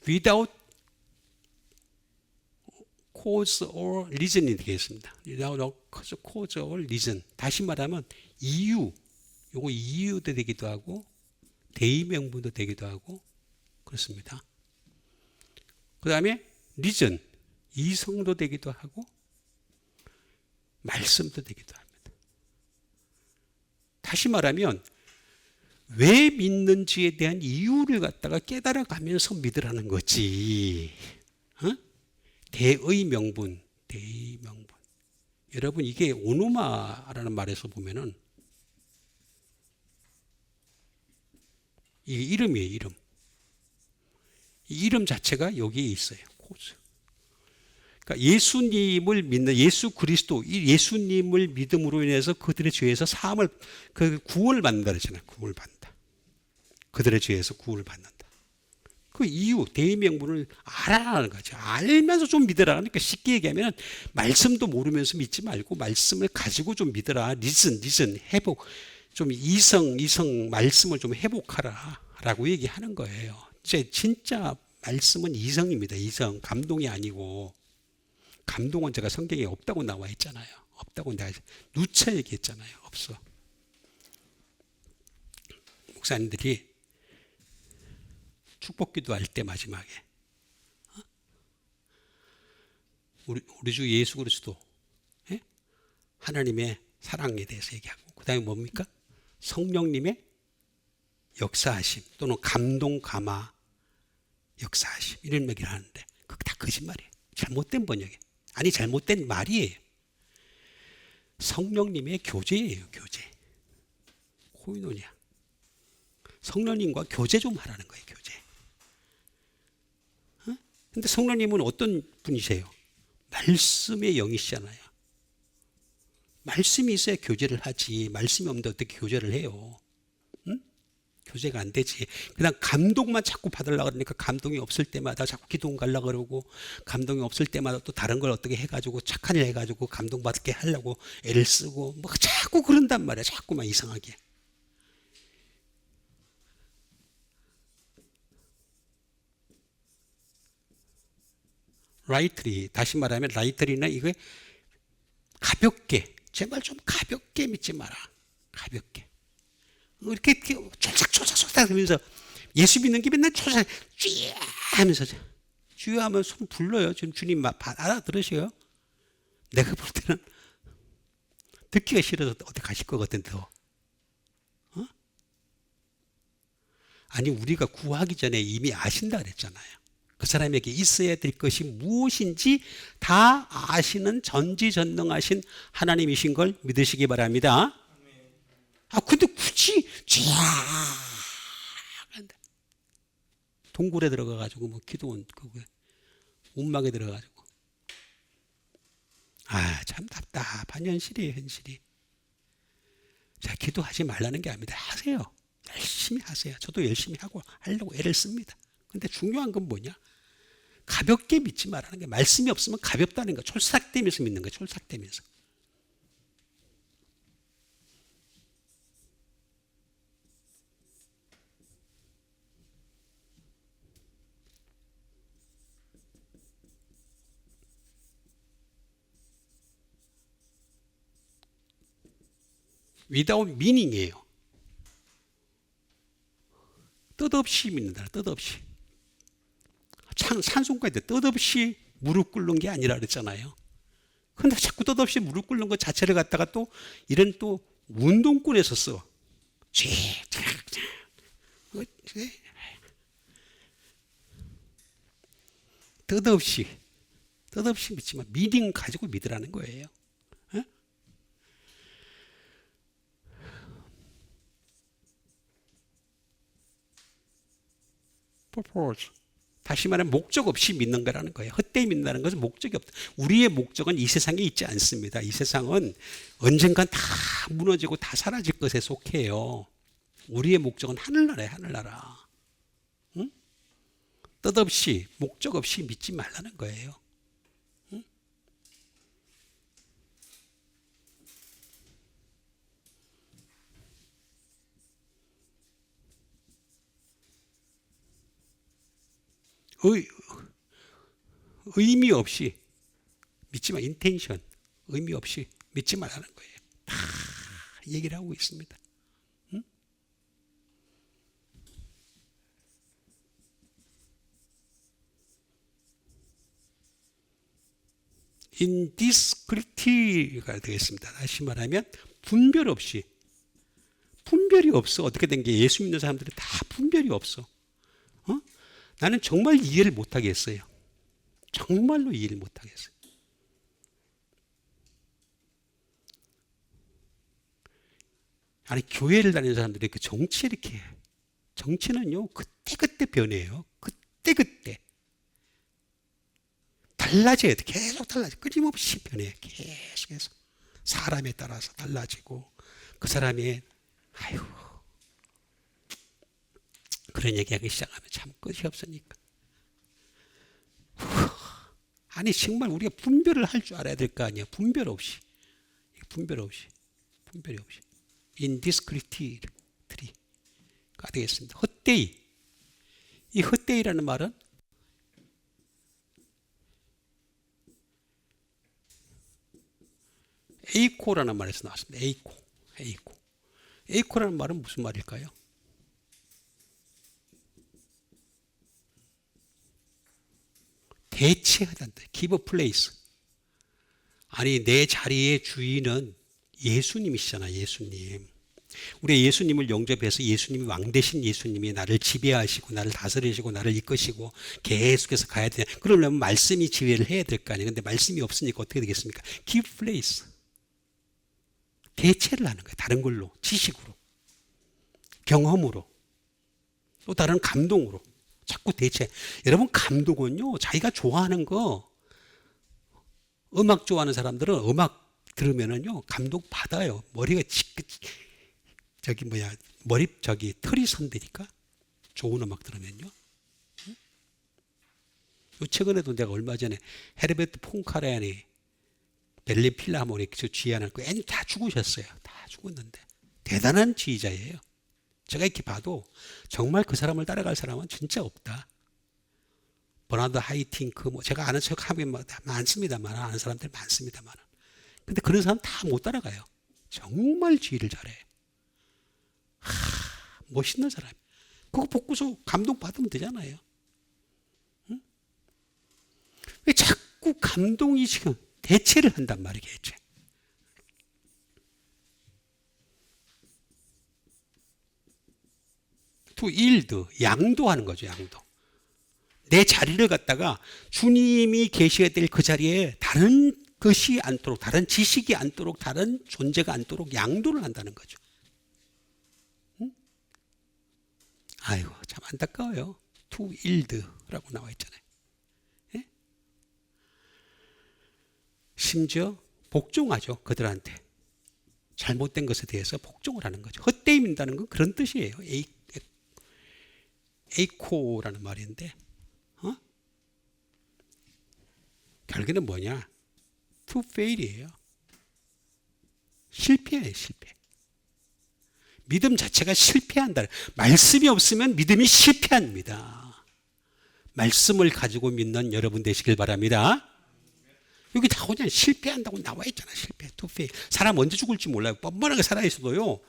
without cause or reason이 되겠습니다. without cause or reason. 다시 말하면 이유. 요거 이유도 되기도 하고 대의명분도 되기도 하고 그렇습니다. 그 다음에 reason. 이성도 되기도 하고 말씀도 되기도 합니다. 다시 말하면 왜 믿는지에 대한 이유를 갖다가 깨달아가면서 믿으라는 거지. 대의명분. 여러분 이게 오노마라는 말에서 보면은 이게 이름이에요. 이름. 이 이름 자체가 여기에 있어요. 코즈. 그러니까 예수님을 믿는, 예수 그리스도, 이 예수님을 믿음으로 인해서 그들의 죄에서 구원을 받는다 그랬잖아요. 구원을 받는다. 그들의 죄에서 구원을 받는다. 그 이유, 대의명분을 알아라는 거죠. 알면서 좀 믿으라. 그러니까 쉽게 얘기하면 말씀도 모르면서 믿지 말고 말씀을 가지고 좀 믿으라. 리슨, 회복. 좀 이성, 말씀을 좀 회복하라. 라고 얘기하는 거예요. 진짜 말씀은 이성입니다. 이성. 감동이 아니고. 감동은 제가 성경에 없다고 나와 있잖아요. 없다고 내가 누차 얘기했잖아요. 없어. 목사님들이 축복기도 할 때 마지막에 우리 주 예수 그리스도 하나님의 사랑에 대해서 얘기하고 그 다음에 뭡니까? 성령님의 역사하심 또는 감동 감화 역사하심 이런 얘기를 하는데 그거 다 거짓말이에요. 잘못된 번역이에요. 아니 잘못된 말이에요. 성령님의 교제예요. 교제. 코이노니아. 성령님과 교제 좀 하라는 거예요. 교제. 근데 성령님은 어떤 분이세요? 말씀의 영이시잖아요. 말씀이 있어야 교제를 하지. 말씀이 없는데 어떻게 교제를 해요? 응? 교제가 안 되지. 그냥 감동만 자꾸 받으려고 그러니까 감동이 없을 때마다 자꾸 기도원 가려고 그러고 감동이 없을 때마다 또 다른 걸 어떻게 해가지고 착한 일 해가지고 감동받게 하려고 애를 쓰고 뭐 자꾸 그런단 말이야. 자꾸만 이상하게. 라이트리, 다시 말하면 라이트리는 이거 가볍게, 제발 좀 가볍게 믿지 마라. 가볍게. 이렇게 쫄싹쫄싹 하면서 예수 믿는 게 맨날 쫄싹 쥐 하면서 쥐 하면 손 불러요. 지금 주님 알아들으셔요. 내가 볼 때는 듣기가 싫어서 어디 가실 것 같은데 더. 어? 아니 우리가 구하기 전에 이미 아신다 그랬잖아요. 그 사람에게 있어야 될 것이 무엇인지 다 아시는 전지전능하신 하나님이신 걸 믿으시기 바랍니다. 근데 굳이 동굴에 들어가가지고 뭐 기도원 운막에 들어가가지고 참 답답한 현실이에요. 현실이. 자, 기도하지 말라는 게 아닙니다. 하세요. 열심히 하세요. 저도 열심히 하려고 애를 씁니다. 근데 중요한 건 뭐냐? 가볍게 믿지 말라는 게 말씀이 없으면 가볍다는 거. 촐싹대면서 믿는 거. 촐싹대면서. without meaning이에요. 뜻없이 믿는다. 뜻없이. 찬송가에 뜻없이 무릎 꿇는 게 아니라 그랬잖아요. 근데 자꾸 뜻없이 무릎 꿇는 것 자체를 갖다가 또 이런 또 운동권에서 써. 뜻없이 믿지만 미닝 가지고 믿으라는 거예요. purpose. 다시 말하면 목적 없이 믿는 거라는 거예요. 헛되이 믿는다는 것은 목적이 없다. 우리의 목적은 이 세상에 있지 않습니다. 이 세상은 언젠간 다 무너지고 다 사라질 것에 속해요. 우리의 목적은 하늘나라예요. 하늘나라. 응? 뜻없이 목적 없이 믿지 말라는 거예요. 응? 의미 없이 믿지 마. 인텐션 의미 없이 믿지 말라는 거예요. 다 얘기를 하고 있습니다. 응? indiscreet가 되겠습니다. 다시 말하면 분별이 없어. 어떻게 된 게 예수 믿는 사람들이 다 분별이 없어. 나는 정말 이해를 못하겠어요. 정말로 이해를 못하겠어요. 아니 교회를 다니는 사람들이 그 정치 이렇게 정치는요 그때그때 변해요. 그때그때 달라져야 돼. 계속 달라져. 끊임없이 변해. 계속해서 사람에 따라서 달라지고 그 사람의 그런 얘기하기 시작하면 참 끝이 없으니까. 아니 정말 우리가 분별을 할 줄 알아야 될 거 아니야. 분별이 없이 indiscreet가 되겠습니다. 헛되이. 이 헛되이라는 말은 에이코라는 말에서 나왔습니다. 에이코. 에이코라는 말은 무슨 말일까요? 대체하단다. give a place. 아니, 내 자리의 주인은 예수님이시잖아, 예수님. 우리 예수님을 영접해서 예수님이 왕 되신 예수님이 나를 지배하시고 나를 다스리시고 나를 이끄시고 계속해서 가야 되냐. 그러려면 말씀이 지배를 해야 될 거 아니에요. 근데 말씀이 없으니까 어떻게 되겠습니까? give place. 대체를 하는 거예요. 다른 걸로, 지식으로, 경험으로, 또 다른 감동으로. 자꾸 대체. 여러분, 감동은요, 자기가 좋아하는 거, 음악 좋아하는 사람들은 음악 들으면은요, 감동 받아요. 머리가 머리 털이 선대니까. 좋은 음악 들으면요. 최근에도 내가 얼마 전에 헤르베르트 폰카레니 베를린 필하모닉 지휘하는 그 애는 다 죽으셨어요. 다 죽었는데 대단한 지휘자예요. 제가 이렇게 봐도 정말 그 사람을 따라갈 사람은 진짜 없다. 버나드 하이팅크 제가 아는 척 하면 많습니다만, 아는 사람들 많습니다만, 근데 그런 사람 다 못 따라가요. 정말 지휘를 잘해. 멋있는 사람. 그거 보고서 감동 받으면 되잖아요. 응? 왜 자꾸 감동이 지금 대체를 한단 말이겠지. to yield, 양도하는 거죠, 양도. 내 자리를 갖다가 주님이 계셔야 될 그 자리에 다른 것이 않도록, 다른 지식이 않도록, 다른 존재가 않도록 양도를 한다는 거죠. 응? 아이고, 참 안타까워요. to yield라고 나와 있잖아요. 예? 심지어 복종하죠, 그들한테. 잘못된 것에 대해서 복종을 하는 거죠. 헛되이 민다는 건 그런 뜻이에요. 에이코라는 말인데, 결국에는 뭐냐? to fail이에요. 실패예요, 실패. 믿음 자체가 실패한다. 말씀이 없으면 믿음이 실패합니다. 말씀을 가지고 믿는 여러분 되시길 바랍니다. 여기 나오잖아요. 실패한다고 나와 있잖아. 실패, to fail. 사람 언제 죽을지 몰라요. 뻔뻔하게 살아있어도요,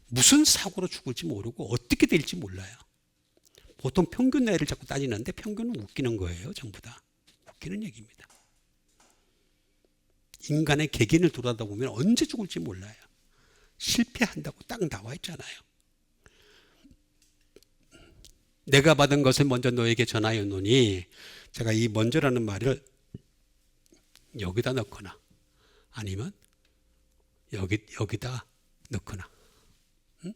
무슨 사고로 죽을지 모르고 어떻게 될지 몰라요. 보통 평균 나이를 자꾸 따지는데 평균은 웃기는 거예요. 전부 다. 웃기는 얘기입니다. 인간의 개개인을 돌아다 보면 언제 죽을지 몰라요. 실패한다고 딱 나와 있잖아요. 내가 받은 것을 먼저 너에게 전하였노니, 제가 이 먼저라는 말을 여기다 넣거나 아니면 여기다 넣거나, 응?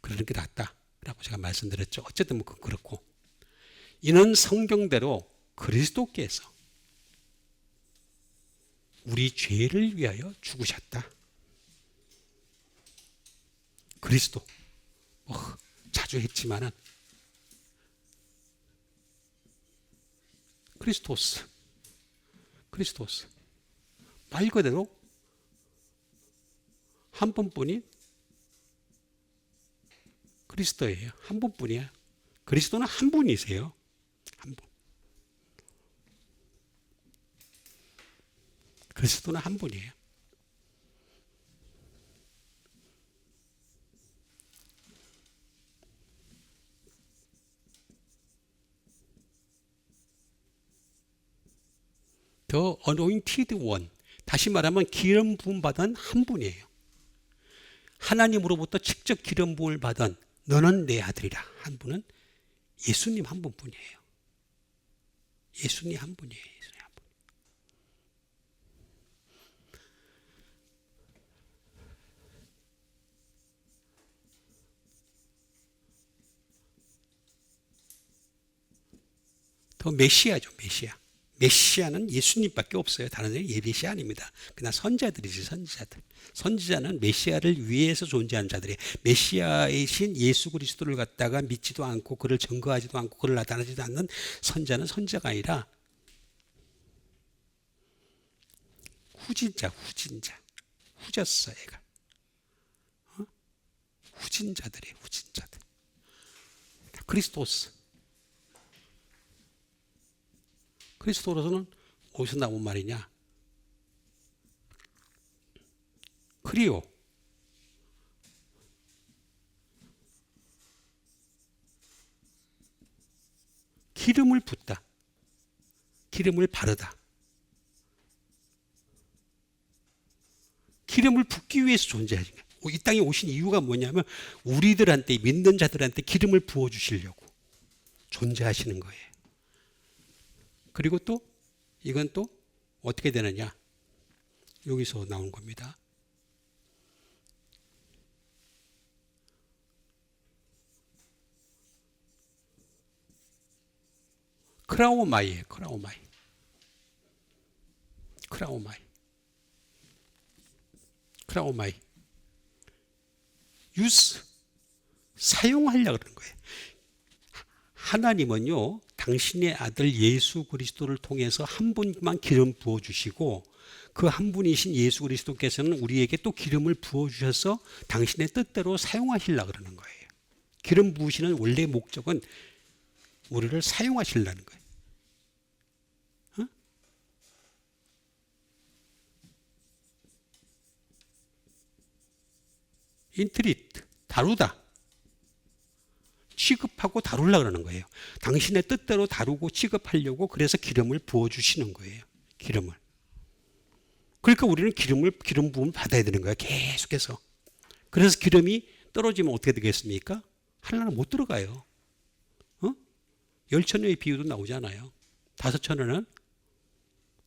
그러는 게 낫다라고 제가 말씀드렸죠. 어쨌든 뭐 그렇고, 이는 성경대로 그리스도께서 우리 죄를 위하여 죽으셨다. 그리스도, 자주 했지만은 크리스토스 말 그대로 한 분뿐인 그리스도예요. 한 분뿐이야. 그리스도는 한 분이세요. 한 분. 그리스도는 한 분이에요. The anointed one. 다시 말하면 기름 부음 받은 한 분이에요. 하나님으로부터 직접 기름 부음을 받은 너는 내 아들이라 한 분은 예수님 한 분뿐이에요. 예수님 한 분이에요. 예수님 한 분. 더 메시아죠, 메시아. 메시아는 예수님밖에 없어요. 다른 데는 메시아 아닙니다. 그냥 선자들이지, 선지자들. 선지자는 메시아를 위해서 존재하는 자들이에요. 메시아이신 예수 그리스도를 갖다가 믿지도 않고 그를 증거하지도 않고 그를 나타나지도 않는 선자는 선자가 아니라 후진자. 후졌어, 얘가. 후진자들이에요, 후진자들. 그리스도스. 그리스도로서는 어디서 나온 말이냐? 크리오. 기름을 붓다. 기름을 바르다. 기름을 붓기 위해서 존재하는 거예요. 이 땅에 오신 이유가 뭐냐면 우리들한테, 믿는 자들한테 기름을 부어주시려고 존재하시는 거예요. 그리고 또 이건 또 어떻게 되느냐? 여기서 나온 겁니다. 크라오마이예요. 크라오마이. 크라오마이. 크라오마이. 유스. 사용하려고 그러는 거예요. 하나님은요, 당신의 아들 예수 그리스도를 통해서 한 분만 기름 부어주시고 그 한 분이신 예수 그리스도께서는 우리에게 또 기름을 부어주셔서 당신의 뜻대로 사용하시려고 그러는 거예요. 기름 부으시는 원래 목적은 우리를 사용하시려는 거예요. 어? 인트리트, 다루다. 취급하고 다루려고 그러는 거예요. 당신의 뜻대로 다루고 취급하려고 그래서 기름을 부어주시는 거예요. 기름을. 그러니까 우리는 기름 부음을 받아야 되는 거예요. 계속해서. 그래서 기름이 떨어지면 어떻게 되겠습니까? 하나는 못 들어가요. 열천여의 비유도 나오잖아요. 5천원은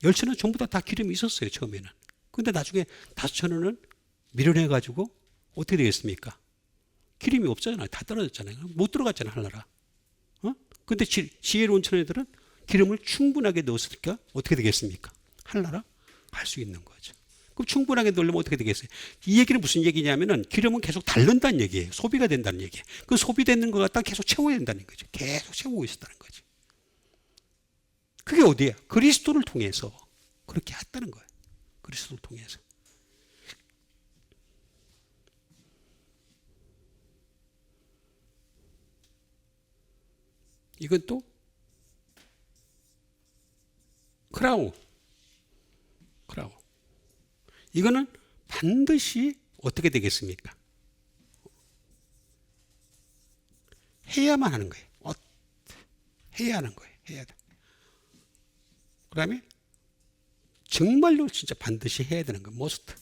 열천원 전부 다 기름이 있었어요. 처음에는. 근데 나중에 5천원은 밀어내가지고 어떻게 되겠습니까? 기름이 없잖아요. 다 떨어졌잖아요. 못 들어갔잖아요. 하나라. 근데 지혜로운 처녀들은 기름을 충분하게 넣었으니까 어떻게 되겠습니까? 하나라 갈 수 있는 거죠. 그럼 충분하게 넣으려면 어떻게 되겠어요? 이 얘기는 무슨 얘기냐면은 기름은 계속 닳는다는 얘기예요. 소비가 된다는 얘기예요. 그 소비되는 것 갖다 계속 채워야 된다는 거죠. 계속 채우고 있었다는 거죠. 그게 어디야? 그리스도를 통해서 그렇게 했다는 거예요. 그리스도를 통해서. 이건 또 크라운. 이거는 반드시 어떻게 되겠습니까? 해야만 하는 거예요. 해야 하는 거예요. 해야 돼. 그 다음에 정말로 진짜 반드시 해야 되는 거. 머스트.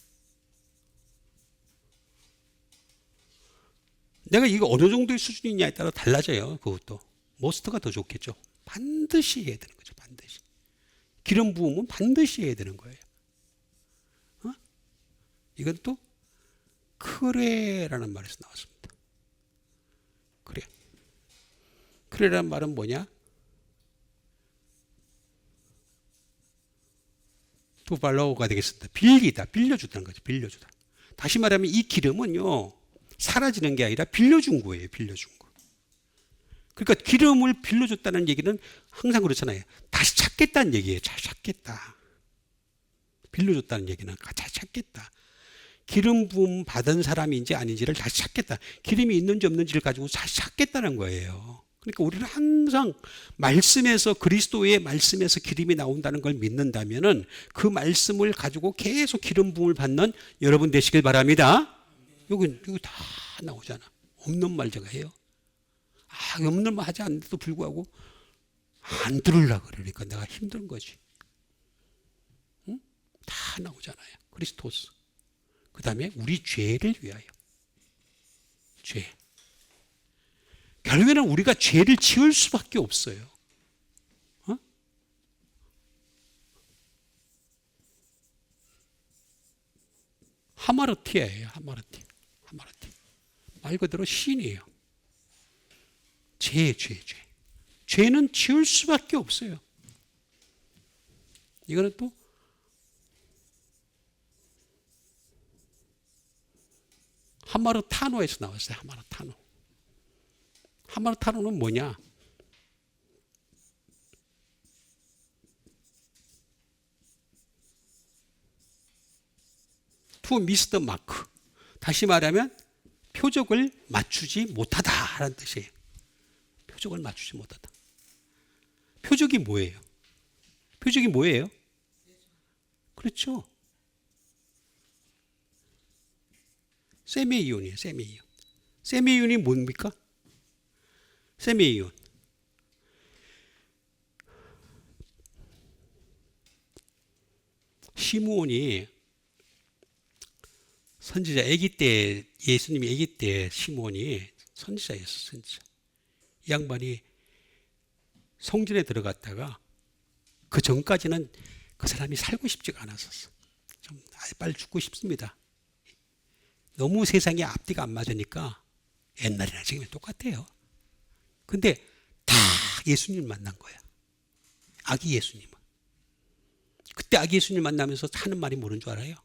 내가 이거 어느 정도의 수준이냐에 따라 달라져요. 그것도. 머스트가 더 좋겠죠. 반드시 해야 되는 거죠. 반드시. 기름 부음은 반드시 해야 되는 거예요. 이건 또 크레라는 말에서 나왔습니다. 크레라는 말은 뭐냐? 두발로우가 되겠습니다. 빌려주다는 거죠. 빌려주다. 다시 말하면 이 기름은요, 사라지는 게 아니라 빌려준 거예요. 빌려준 거. 그러니까 기름을 빌려줬다는 얘기는 항상 그렇잖아요. 다시 찾겠다는 얘기예요. 잘 찾겠다. 빌려줬다는 얘기는 잘 찾겠다. 기름 부음 받은 사람인지 아닌지를 다시 찾겠다. 기름이 있는지 없는지를 가지고 다시 찾겠다는 거예요. 그러니까 우리는 항상 말씀에서, 그리스도의 말씀에서 기름이 나온다는 걸 믿는다면은 그 말씀을 가지고 계속 기름 부음을 받는 여러분 되시길 바랍니다. 여기 다 나오잖아. 없는 말 제가 해요. 없는 말 하지 않는데도 불구하고 안 들으려고 그러니까 내가 힘든 거지. 응? 다 나오잖아요. 그리스토스. 그 다음에 우리 죄를 위하여. 죄. 결국에는 우리가 죄를 지을 수밖에 없어요. 하마르티예요. 하마르티. 말 그대로 신이에요. 죄. 죄는 지을 수밖에 없어요. 이거는 또 하마르타노에서 나왔어요. 하마르타노는 뭐냐? To miss the mark. 다시 말하면 표적을 맞추지 못하다라는 뜻이에요. 표적을 맞추지 못하다. 표적이 뭐예요? 그렇죠. 세미이온이에요. 세미이온. 세미이온이 뭡니까? 세미이온. 시므온이 선지자 아기 때, 예수님이 아기 때 시므온이 선지자였어. 선지자. 이 양반이 성전에 들어갔다가 그 전까지는 그 사람이 살고 싶지가 않았었어. 좀 빨리 죽고 싶습니다. 너무 세상에 앞뒤가 안 맞으니까 옛날이나 지금이 똑같아요. 근데 다 예수님을 만난 거야. 아기 예수님을. 그때 아기 예수님을 만나면서 하는 말이 뭐는 줄 알아요?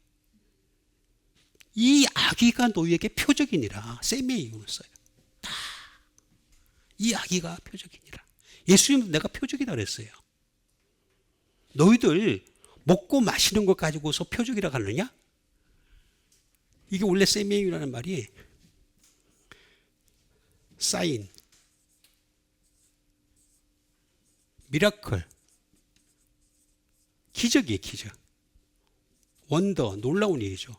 이 아기가 너희에게 표적이니라. 세미이온을 써요. 다. 이 아기가 표적이니라. 예수님도 내가 표적이라 그랬어요. 너희들 먹고 마시는 것 가지고서 표적이라고 하느냐? 이게 원래 세미이온이라는 말이 사인, 미라클, 기적이에요. 기적. 원더, 놀라운 일이죠.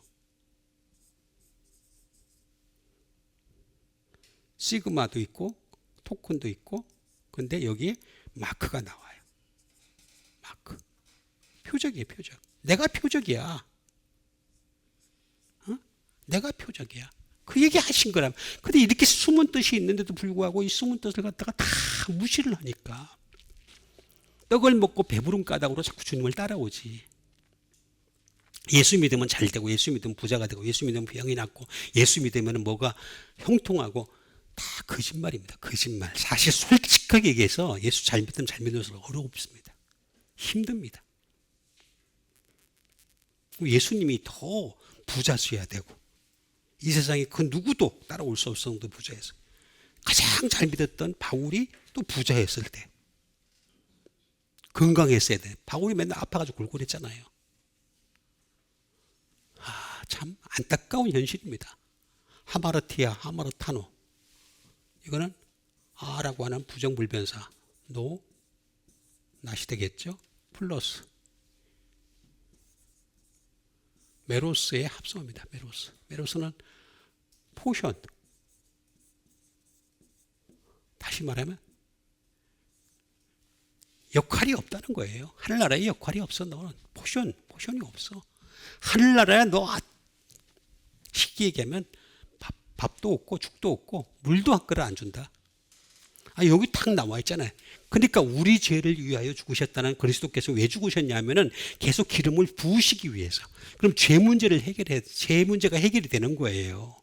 시그마도 있고 토큰도 있고, 근데 여기에 마크가 나와요. 마크. 표적이에요. 표적. 내가 표적이야. 어? 내가 표적이야. 그 얘기 하신 거라면. 근데 이렇게 숨은 뜻이 있는데도 불구하고 이 숨은 뜻을 갖다가 다 무시를 하니까 떡을 먹고 배부른 까닭으로 자꾸 주님을 따라오지. 예수 믿으면 잘 되고, 예수 믿으면 부자가 되고, 예수 믿으면 병이 낫고, 예수 믿으면 뭐가 형통하고, 다 거짓말입니다. 거짓말. 사실 솔직하게 얘기해서 예수 잘 믿으면 잘 믿을수록 어렵습니다. 힘듭니다. 예수님이 더 부자셔야 되고, 이 세상에 그 누구도 따라올 수 없을 정도 부자였어요. 가장 잘 믿었던 바울이 또 부자였을 때 건강했어야 돼. 바울이 맨날 아파가지고 골골했잖아요. 참 안타까운 현실입니다. 하마르티아, 하마르타노. 이거는 아라고 하는 부정불변사 노, 낫이 되겠죠. 플러스 메로스의 합성어입니다. 메로스. 메로스는 포션. 다시 말하면 역할이 없다는 거예요. 하늘나라에 역할이 없어. 너는 포션이 없어. 하늘나라에 너 쉽게 얘기하면 밥도 없고 죽도 없고 물도 한 그릇 안 준다. 여기 탁 나와 있잖아요. 그러니까 우리 죄를 위하여 죽으셨다는 그리스도께서 왜 죽으셨냐면은 계속 기름을 부으시기 위해서. 그럼 죄 문제가 해결이 되는 거예요.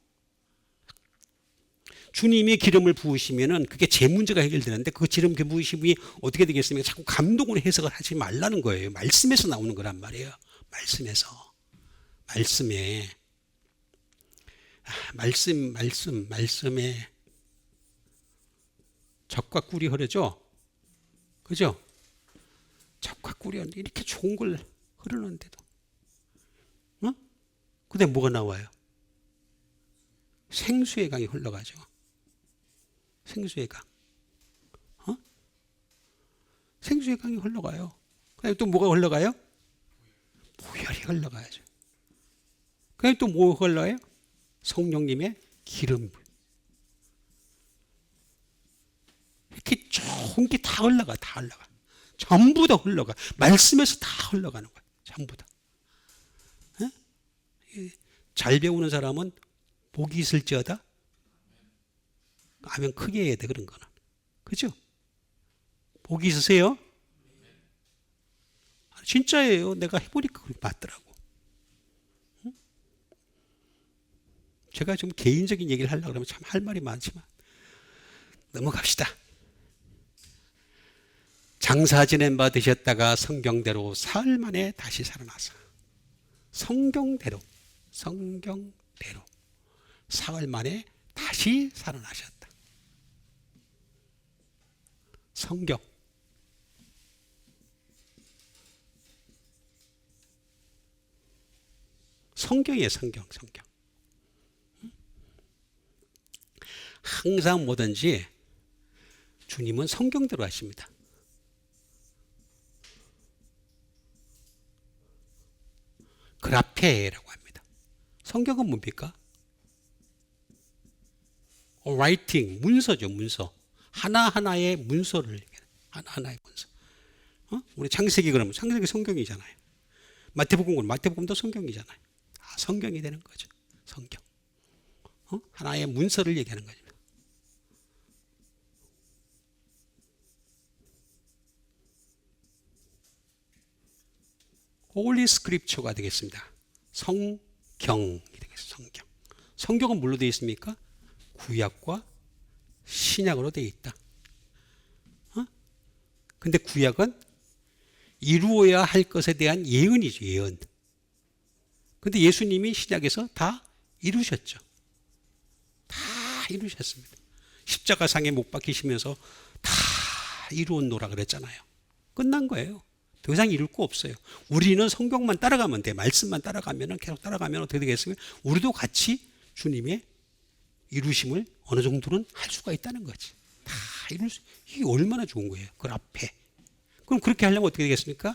주님이 기름을 부으시면은 그게 죄 문제가 해결되는데 그 기름 부으심이 어떻게 되겠습니까? 자꾸 감동으로 해석을 하지 말라는 거예요. 말씀에서 나오는 거란 말이에요. 말씀에 젖과 꿀이 흐르죠? 그죠? 젖과 꿀이 이렇게 좋은 걸 흐르는데도. 근데 뭐가 나와요? 생수의 강이 흘러가죠. 생수의 강. 생수의 강이 흘러가요. 그다음에 또 뭐가 흘러가요? 보혈이 흘러가야죠. 그다음에 또 뭐 흘러요? 성령님의 기름. 이렇게 좋은 게 다 흘러가. 전부 다 흘러가. 말씀에서 다 흘러가는 거야. 전부 다. 잘 배우는 사람은 복이 있을지어다. 아멘 크게 해야 돼. 그런 거는. 그죠? 복이 있으세요? 진짜예요. 내가 해보니까 맞더라고. 제가 좀 개인적인 얘기를 하려고 그러면 참 할 말이 많지만 넘어갑시다. 장사 지낸 바 되셨다가 성경대로 사흘 만에 다시 살아나서 성경대로 사흘 만에 다시 살아나셨다. 성경이에요. 성경. 항상 뭐든지 주님은 성경대로 하십니다. 그라페라고 합니다. 성경은 뭡니까? writing, 문서죠, 문서. 하나하나의 문서를 얘기해요. 하나하나의 문서. 우리 창세기 그러면 창세기 성경이잖아요. 마태복음 그러면 마태복음도 성경이잖아요. 다 성경이 되는 거죠. 성경. 하나의 문서를 얘기하는 거죠. 홀리 스크립처가 되겠습니다. 성경이 되겠습니다. 성경. 성경은 뭘로 되어 있습니까? 구약과 신약으로 되어 있다. 근데 구약은 이루어야 할 것에 대한 예언이죠. 예언. 근데 예수님이 신약에서 다 이루셨죠. 다 이루셨습니다. 십자가상에 못 박히시면서 다 이루었노라 그랬잖아요. 끝난 거예요. 더 이상 이룰 거 없어요. 우리는 성경만 따라가면 돼. 말씀만 따라가면 계속 따라가면 어떻게 되겠어요? 우리도 같이 주님의 이루심을 어느 정도는 할 수가 있다는 거지. 다 이룰 수, 이게 얼마나 좋은 거예요. 그 앞에. 그럼 그렇게 하려면 어떻게 되겠습니까?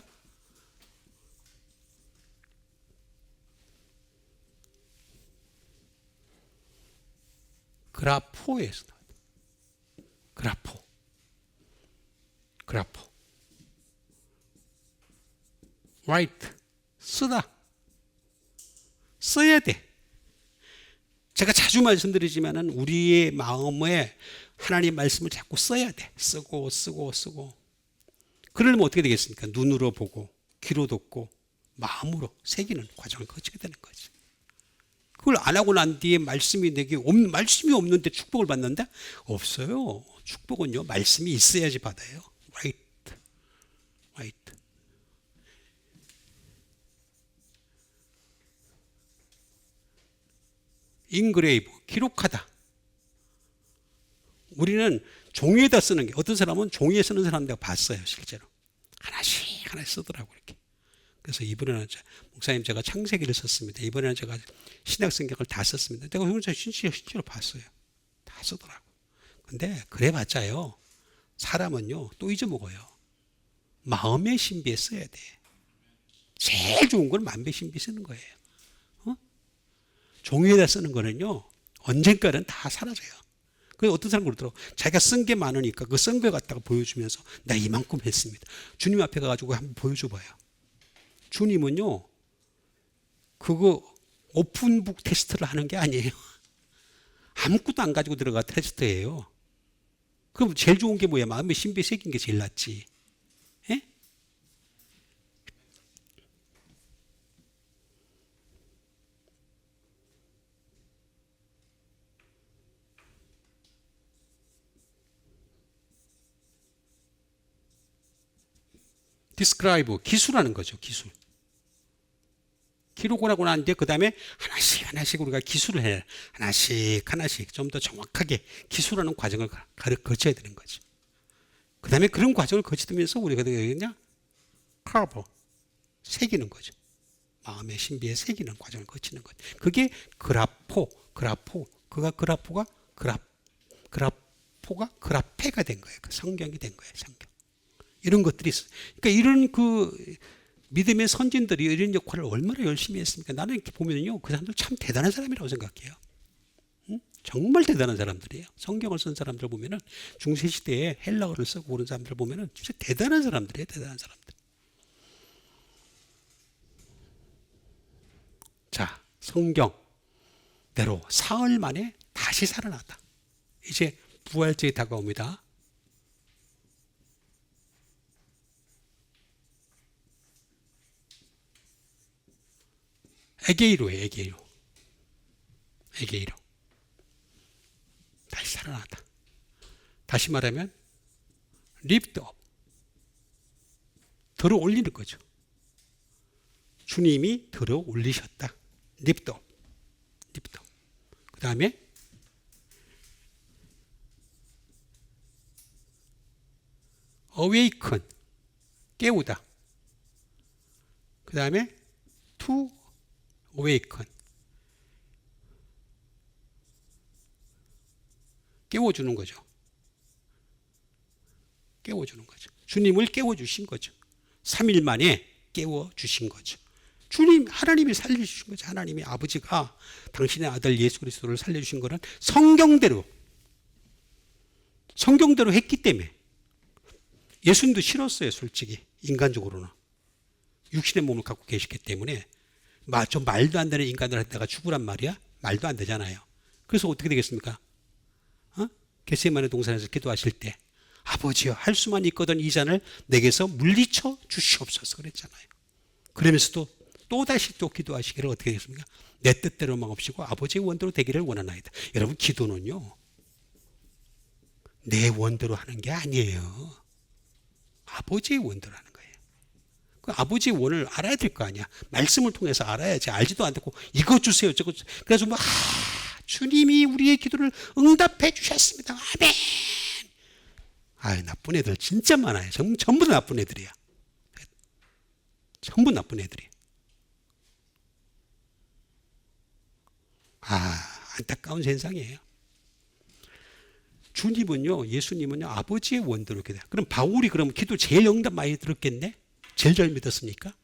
그라포에서 그라포. write. 쓰다. 써야 돼. 제가 자주 말씀드리지만은 우리의 마음에 하나님의 말씀을 자꾸 써야 돼. 쓰고. 그러려면 어떻게 되겠습니까? 눈으로 보고, 귀로 듣고, 마음으로 새기는 과정을 거치게 되는 거지. 그걸 안 하고 난 뒤에 말씀이 말씀이 없는데 축복을 받는다? 없어요. 축복은요, 말씀이 있어야지 받아요. right. engrave, 기록하다. 우리는 종이에다 쓰는 게, 어떤 사람은 종이에 쓰는 사람 내가 봤어요, 실제로. 하나씩 쓰더라고, 이렇게. 그래서 이번에는 목사님 제가 창세기를 썼습니다. 이번에는 제가 신약 성경을 다 썼습니다. 내가 혼자 실제로 봤어요. 다 쓰더라고. 근데 그래 봤자요, 사람은요 또 잊어먹어요. 마음의 신비에 써야 돼. 제일 좋은 건 만배 신비 쓰는 거예요. 종이에다 쓰는 거는요 언젠가는 다 사라져요. 그래서 어떤 사람 그러더라고. 자기가 쓴 게 많으니까 그 쓴 거 갖다가 보여주면서 나 이만큼 했습니다. 주님 앞에 가가지고 한번 보여줘 봐요. 주님은요 그거 오픈북 테스트를 하는 게 아니에요. 아무것도 안 가지고 들어가 테스트예요. 그럼 제일 좋은 게 뭐야? 마음의 신비에 새긴 게 제일 낫지. 예? describe, 기술하는 거죠. 기술. 기록을 하고 난 뒤에 그 다음에 하나씩 우리가 기술을 해요. 하나씩 좀 더 정확하게 기술하는 과정을 거쳐야 되는 거죠. 그 다음에 그런 과정을 거치면서 우리가 어떻게 되겠냐? carve, 새기는 거죠. 마음의 신비에 새기는 과정을 거치는 거죠. 그게 그라포가 그라페가 된 거예요. 그 성경이 된 거예요. 성경. 이런 것들이 있어요. 그러니까 이런 그 믿음의 선진들이 이런 역할을 얼마나 열심히 했습니까? 나는 이렇게 보면요, 그 사람들 참 대단한 사람이라고 생각해요. 응? 정말 대단한 사람들이에요. 성경을 쓴 사람들 보면은 중세 시대에 헬라어를 쓰고 그런 사람들 보면은 진짜 대단한 사람들이에요. 대단한 사람들. 자, 성경대로 사흘 만에 다시 살아났다. 이제 부활절이 다가옵니다. 에게이로예요. 에게이로. 다시 살아났다. 다시 말하면 lift up. 들어 올리는 거죠. 주님이 들어 올리셨다. lift up. 그 다음에 awaken, 깨우다. 그 다음에 to awaken, 깨워주는 거죠. 주님을 깨워주신 거죠. 3일 만에 깨워주신 거죠. 하나님이 살려주신 거죠. 하나님이 아버지가 당신의 아들 예수 그리스도를 살려주신 거는 성경대로 성경대로 했기 때문에. 예수님도 싫었어요, 솔직히. 인간적으로는. 육신의 몸을 갖고 계시기 때문에. 좀 말도 안 되는 인간을 했다가 죽으란 말이야? 말도 안 되잖아요. 그래서 어떻게 되겠습니까? 겟세마네 동산에서 기도하실 때 아버지여, 할 수만 있거든 이 잔을 내게서 물리쳐 주시옵소서 그랬잖아요. 그러면서도 또다시 또 기도하시기를 어떻게 되겠습니까? 내 뜻대로만 없이고 아버지의 원대로 되기를 원하나이다. 여러분, 기도는요, 내 원대로 하는 게 아니에요. 아버지의 원대로 하는 거예요. 그 아버지의 원을 알아야 될 거 아니야. 말씀을 통해서 알아야지. 알지도 않고 이거 주세요 저거 주세요. 그래서 뭐 주님이 우리의 기도를 응답해 주셨습니다. 아멘. 나쁜 애들 진짜 많아요. 전부 다 나쁜 애들이야. 전부 나쁜 애들이야. 안타까운 세상이에요. 주님은요, 예수님은요, 아버지의 원대로 기도해요. 그럼 바울이 그럼 기도 제일 응답 많이 들었겠네? 제일 잘 믿었습니까?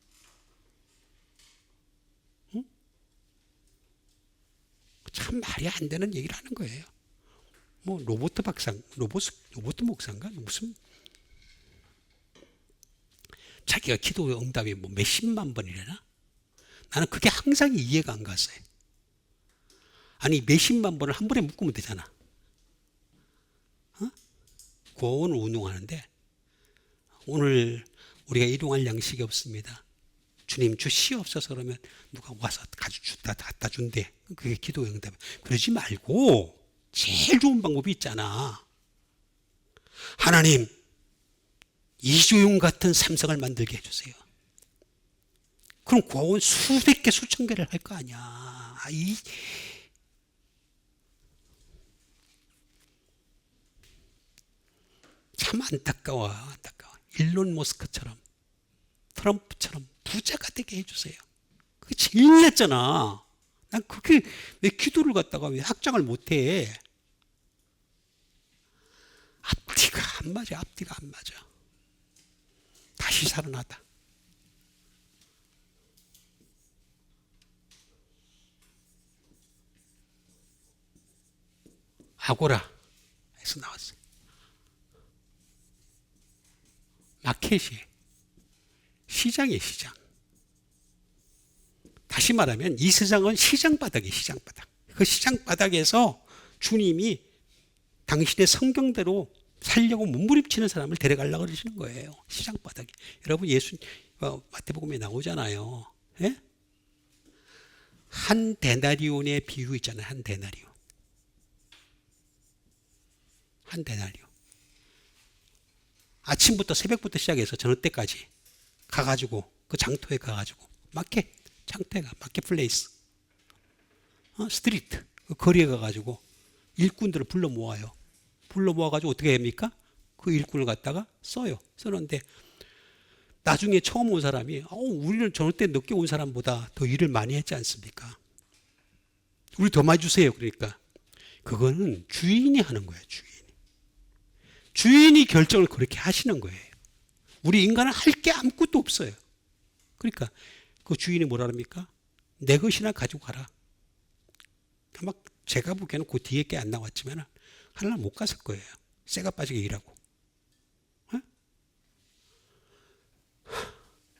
응? 참 말이 안 되는 얘기를 하는 거예요. 뭐 로버트 목사인가? 무슨 자기가 기도 응답이 뭐 몇십만 번이래나? 나는 그게 항상 이해가 안 갔어요. 아니, 몇십만 번을 한 번에 묶으면 되잖아. 구원을 운용하는데 오늘 우리가 일용할 양식이 없습니다. 주님 주시옵소서 그러면 누가 와서 갖다 준대. 그게 기도 응답. 그러지 말고 제일 좋은 방법이 있잖아. 하나님, 이조용 같은 삼성을 만들게 해주세요. 그럼 구원 수백 개 수천 개를 할 거 아니야. 참 안타까워. 일론 머스크처럼, 트럼프처럼 부자가 되게 해주세요. 그게 제일 낫잖아. 난 그게 왜 기도를 갖다가 왜 확장을 못해? 앞뒤가 안 맞아. 다시 살아나다. 아고라에서 나왔어요. 마켓이 시장이에요, 시장. 다시 말하면 이 세상은 시장 바닥이에요, 시장 바닥. 그 시장 바닥에서 주님이 당신의 성경대로 살려고 몸부림치는 사람을 데려가려고 그러시는 거예요. 시장 바닥에. 여러분, 예수 마태복음에 나오잖아요. 예? 한 데나리온의 비유 있잖아요. 한 데나리온. 아침부터 새벽부터 시작해서 저녁 때까지 가가지고 그 장터에 가가지고 마켓플레이스, 스트리트, 그 거리에 가가지고 일꾼들을 불러 모아요. 불러 모아가지고 어떻게 합니까? 그 일꾼을 갖다가 써요. 쓰는데 나중에 처음 온 사람이 우리는 저녁 때 늦게 온 사람보다 더 일을 많이 했지 않습니까? 우리 더 많이 주세요. 그러니까 그거는 주인이 하는 거예요. 주인이 결정을 그렇게 하시는 거예요. 우리 인간은 할 게 아무것도 없어요. 그러니까 그 주인이 뭐라 합니까? 내 것이나 가지고 가라. 아마 제가 보기에는 그 뒤에 게 안 나왔지만 하나는 못 갔을 거예요. 쇠가 빠지게 일하고.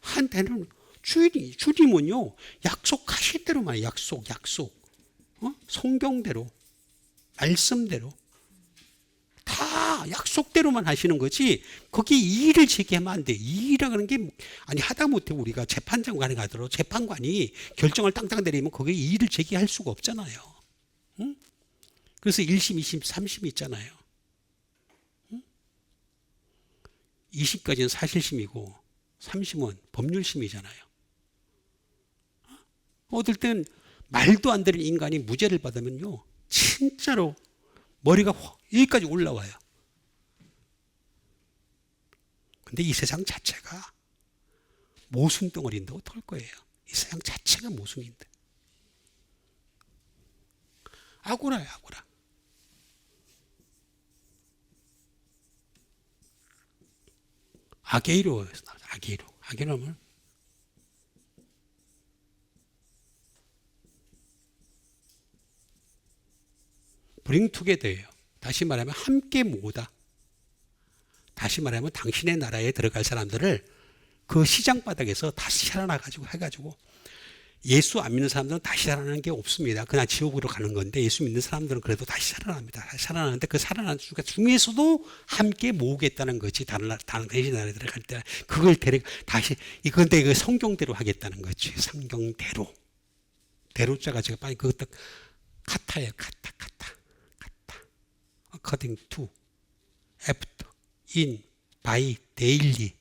한때는 주님은요, 약속하실 대로만 약속. 성경대로, 말씀대로 다 약속대로만 하시는 거지. 거기 이의를 제기하면 안 돼. 이의라는 게 하다못해 우리가 재판장관에 가더라도 재판관이 결정을 땅땅 내리면 거기에 이의를 제기할 수가 없잖아요. 응? 그래서 1심, 2심, 3심이 있잖아요. 응? 2심까지는 사실심이고 3심은 법률심이잖아요. 어떨 땐 말도 안 되는 인간이 무죄를 받으면요, 진짜로 머리가 여기까지 올라와요. 근데 이 세상 자체가 모순 덩어리인데 어떡할 거예요? 이 세상 자체가 모순인데. 아고라야, 아고라. 아게이로에서 나와요. 아게이로. 아게이로는 브링 투게더예요. 다시 말하면 함께 모으다. 다시 말하면 당신의 나라에 들어갈 사람들을 그 시장 바닥에서 다시 살아나가지고 해가지고 예수 안 믿는 사람들은 다시 살아나는 게 없습니다. 그냥 지옥으로 가는 건데 예수 믿는 사람들은 그래도 다시 살아납니다. 다시 살아나는데 그 살아나는 중에서도 함께 모으겠다는 거지. 다른 나라에 들어갈 때 그걸 다시 이건데 그 성경대로 하겠다는 거지. 성경대로. 대로자가 제가 빨리 그것도 카타예요. 카타. according to, after, in, by, daily,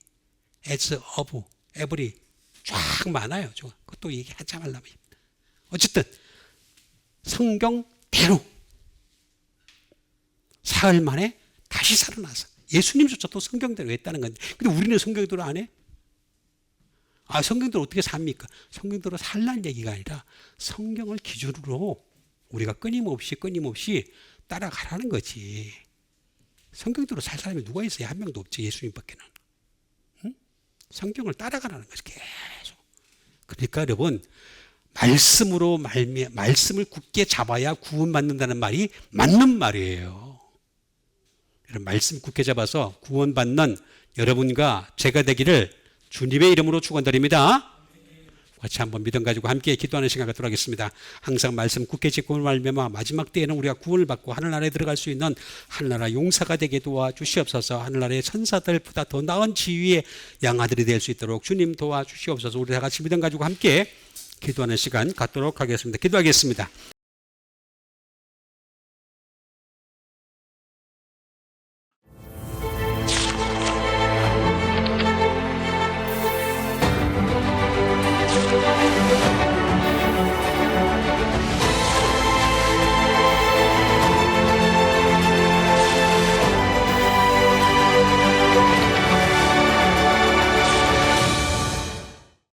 as of, every 쫙 많아요. 그것도 얘기하지 말라면. 어쨌든 성경대로 사흘 만에 다시 살아나서 예수님조차도 성경대로 했다는 건데 근데 우리는 성경대로 안 해? 성경대로 어떻게 삽니까? 성경대로 살란 얘기가 아니라 성경을 기준으로 우리가 끊임없이 따라가라는 거지. 성경대로 살 사람이 누가 있어요? 한 명도 없지. 예수님밖에는. 응? 성경을 따라가라는 거지. 계속. 그러니까 여러분 말씀을 굳게 잡아야 구원받는다는 말이 맞는 말이에요. 여러분 말씀 굳게 잡아서 구원받는 여러분과 제가 되기를 주님의 이름으로 축원드립니다. 같이 한번 믿음 가지고 함께 기도하는 시간 갖도록 하겠습니다. 항상 말씀 굳게 짚고 말미암아 마지막 때에는 우리가 구원을 받고 하늘나라에 들어갈 수 있는 하늘나라 용사가 되게 도와주시옵소서. 하늘나라의 천사들보다 더 나은 지위의 양아들이 될 수 있도록 주님 도와주시옵소서. 우리 다 같이 믿음 가지고 함께 기도하는 시간 갖도록 하겠습니다. 기도하겠습니다.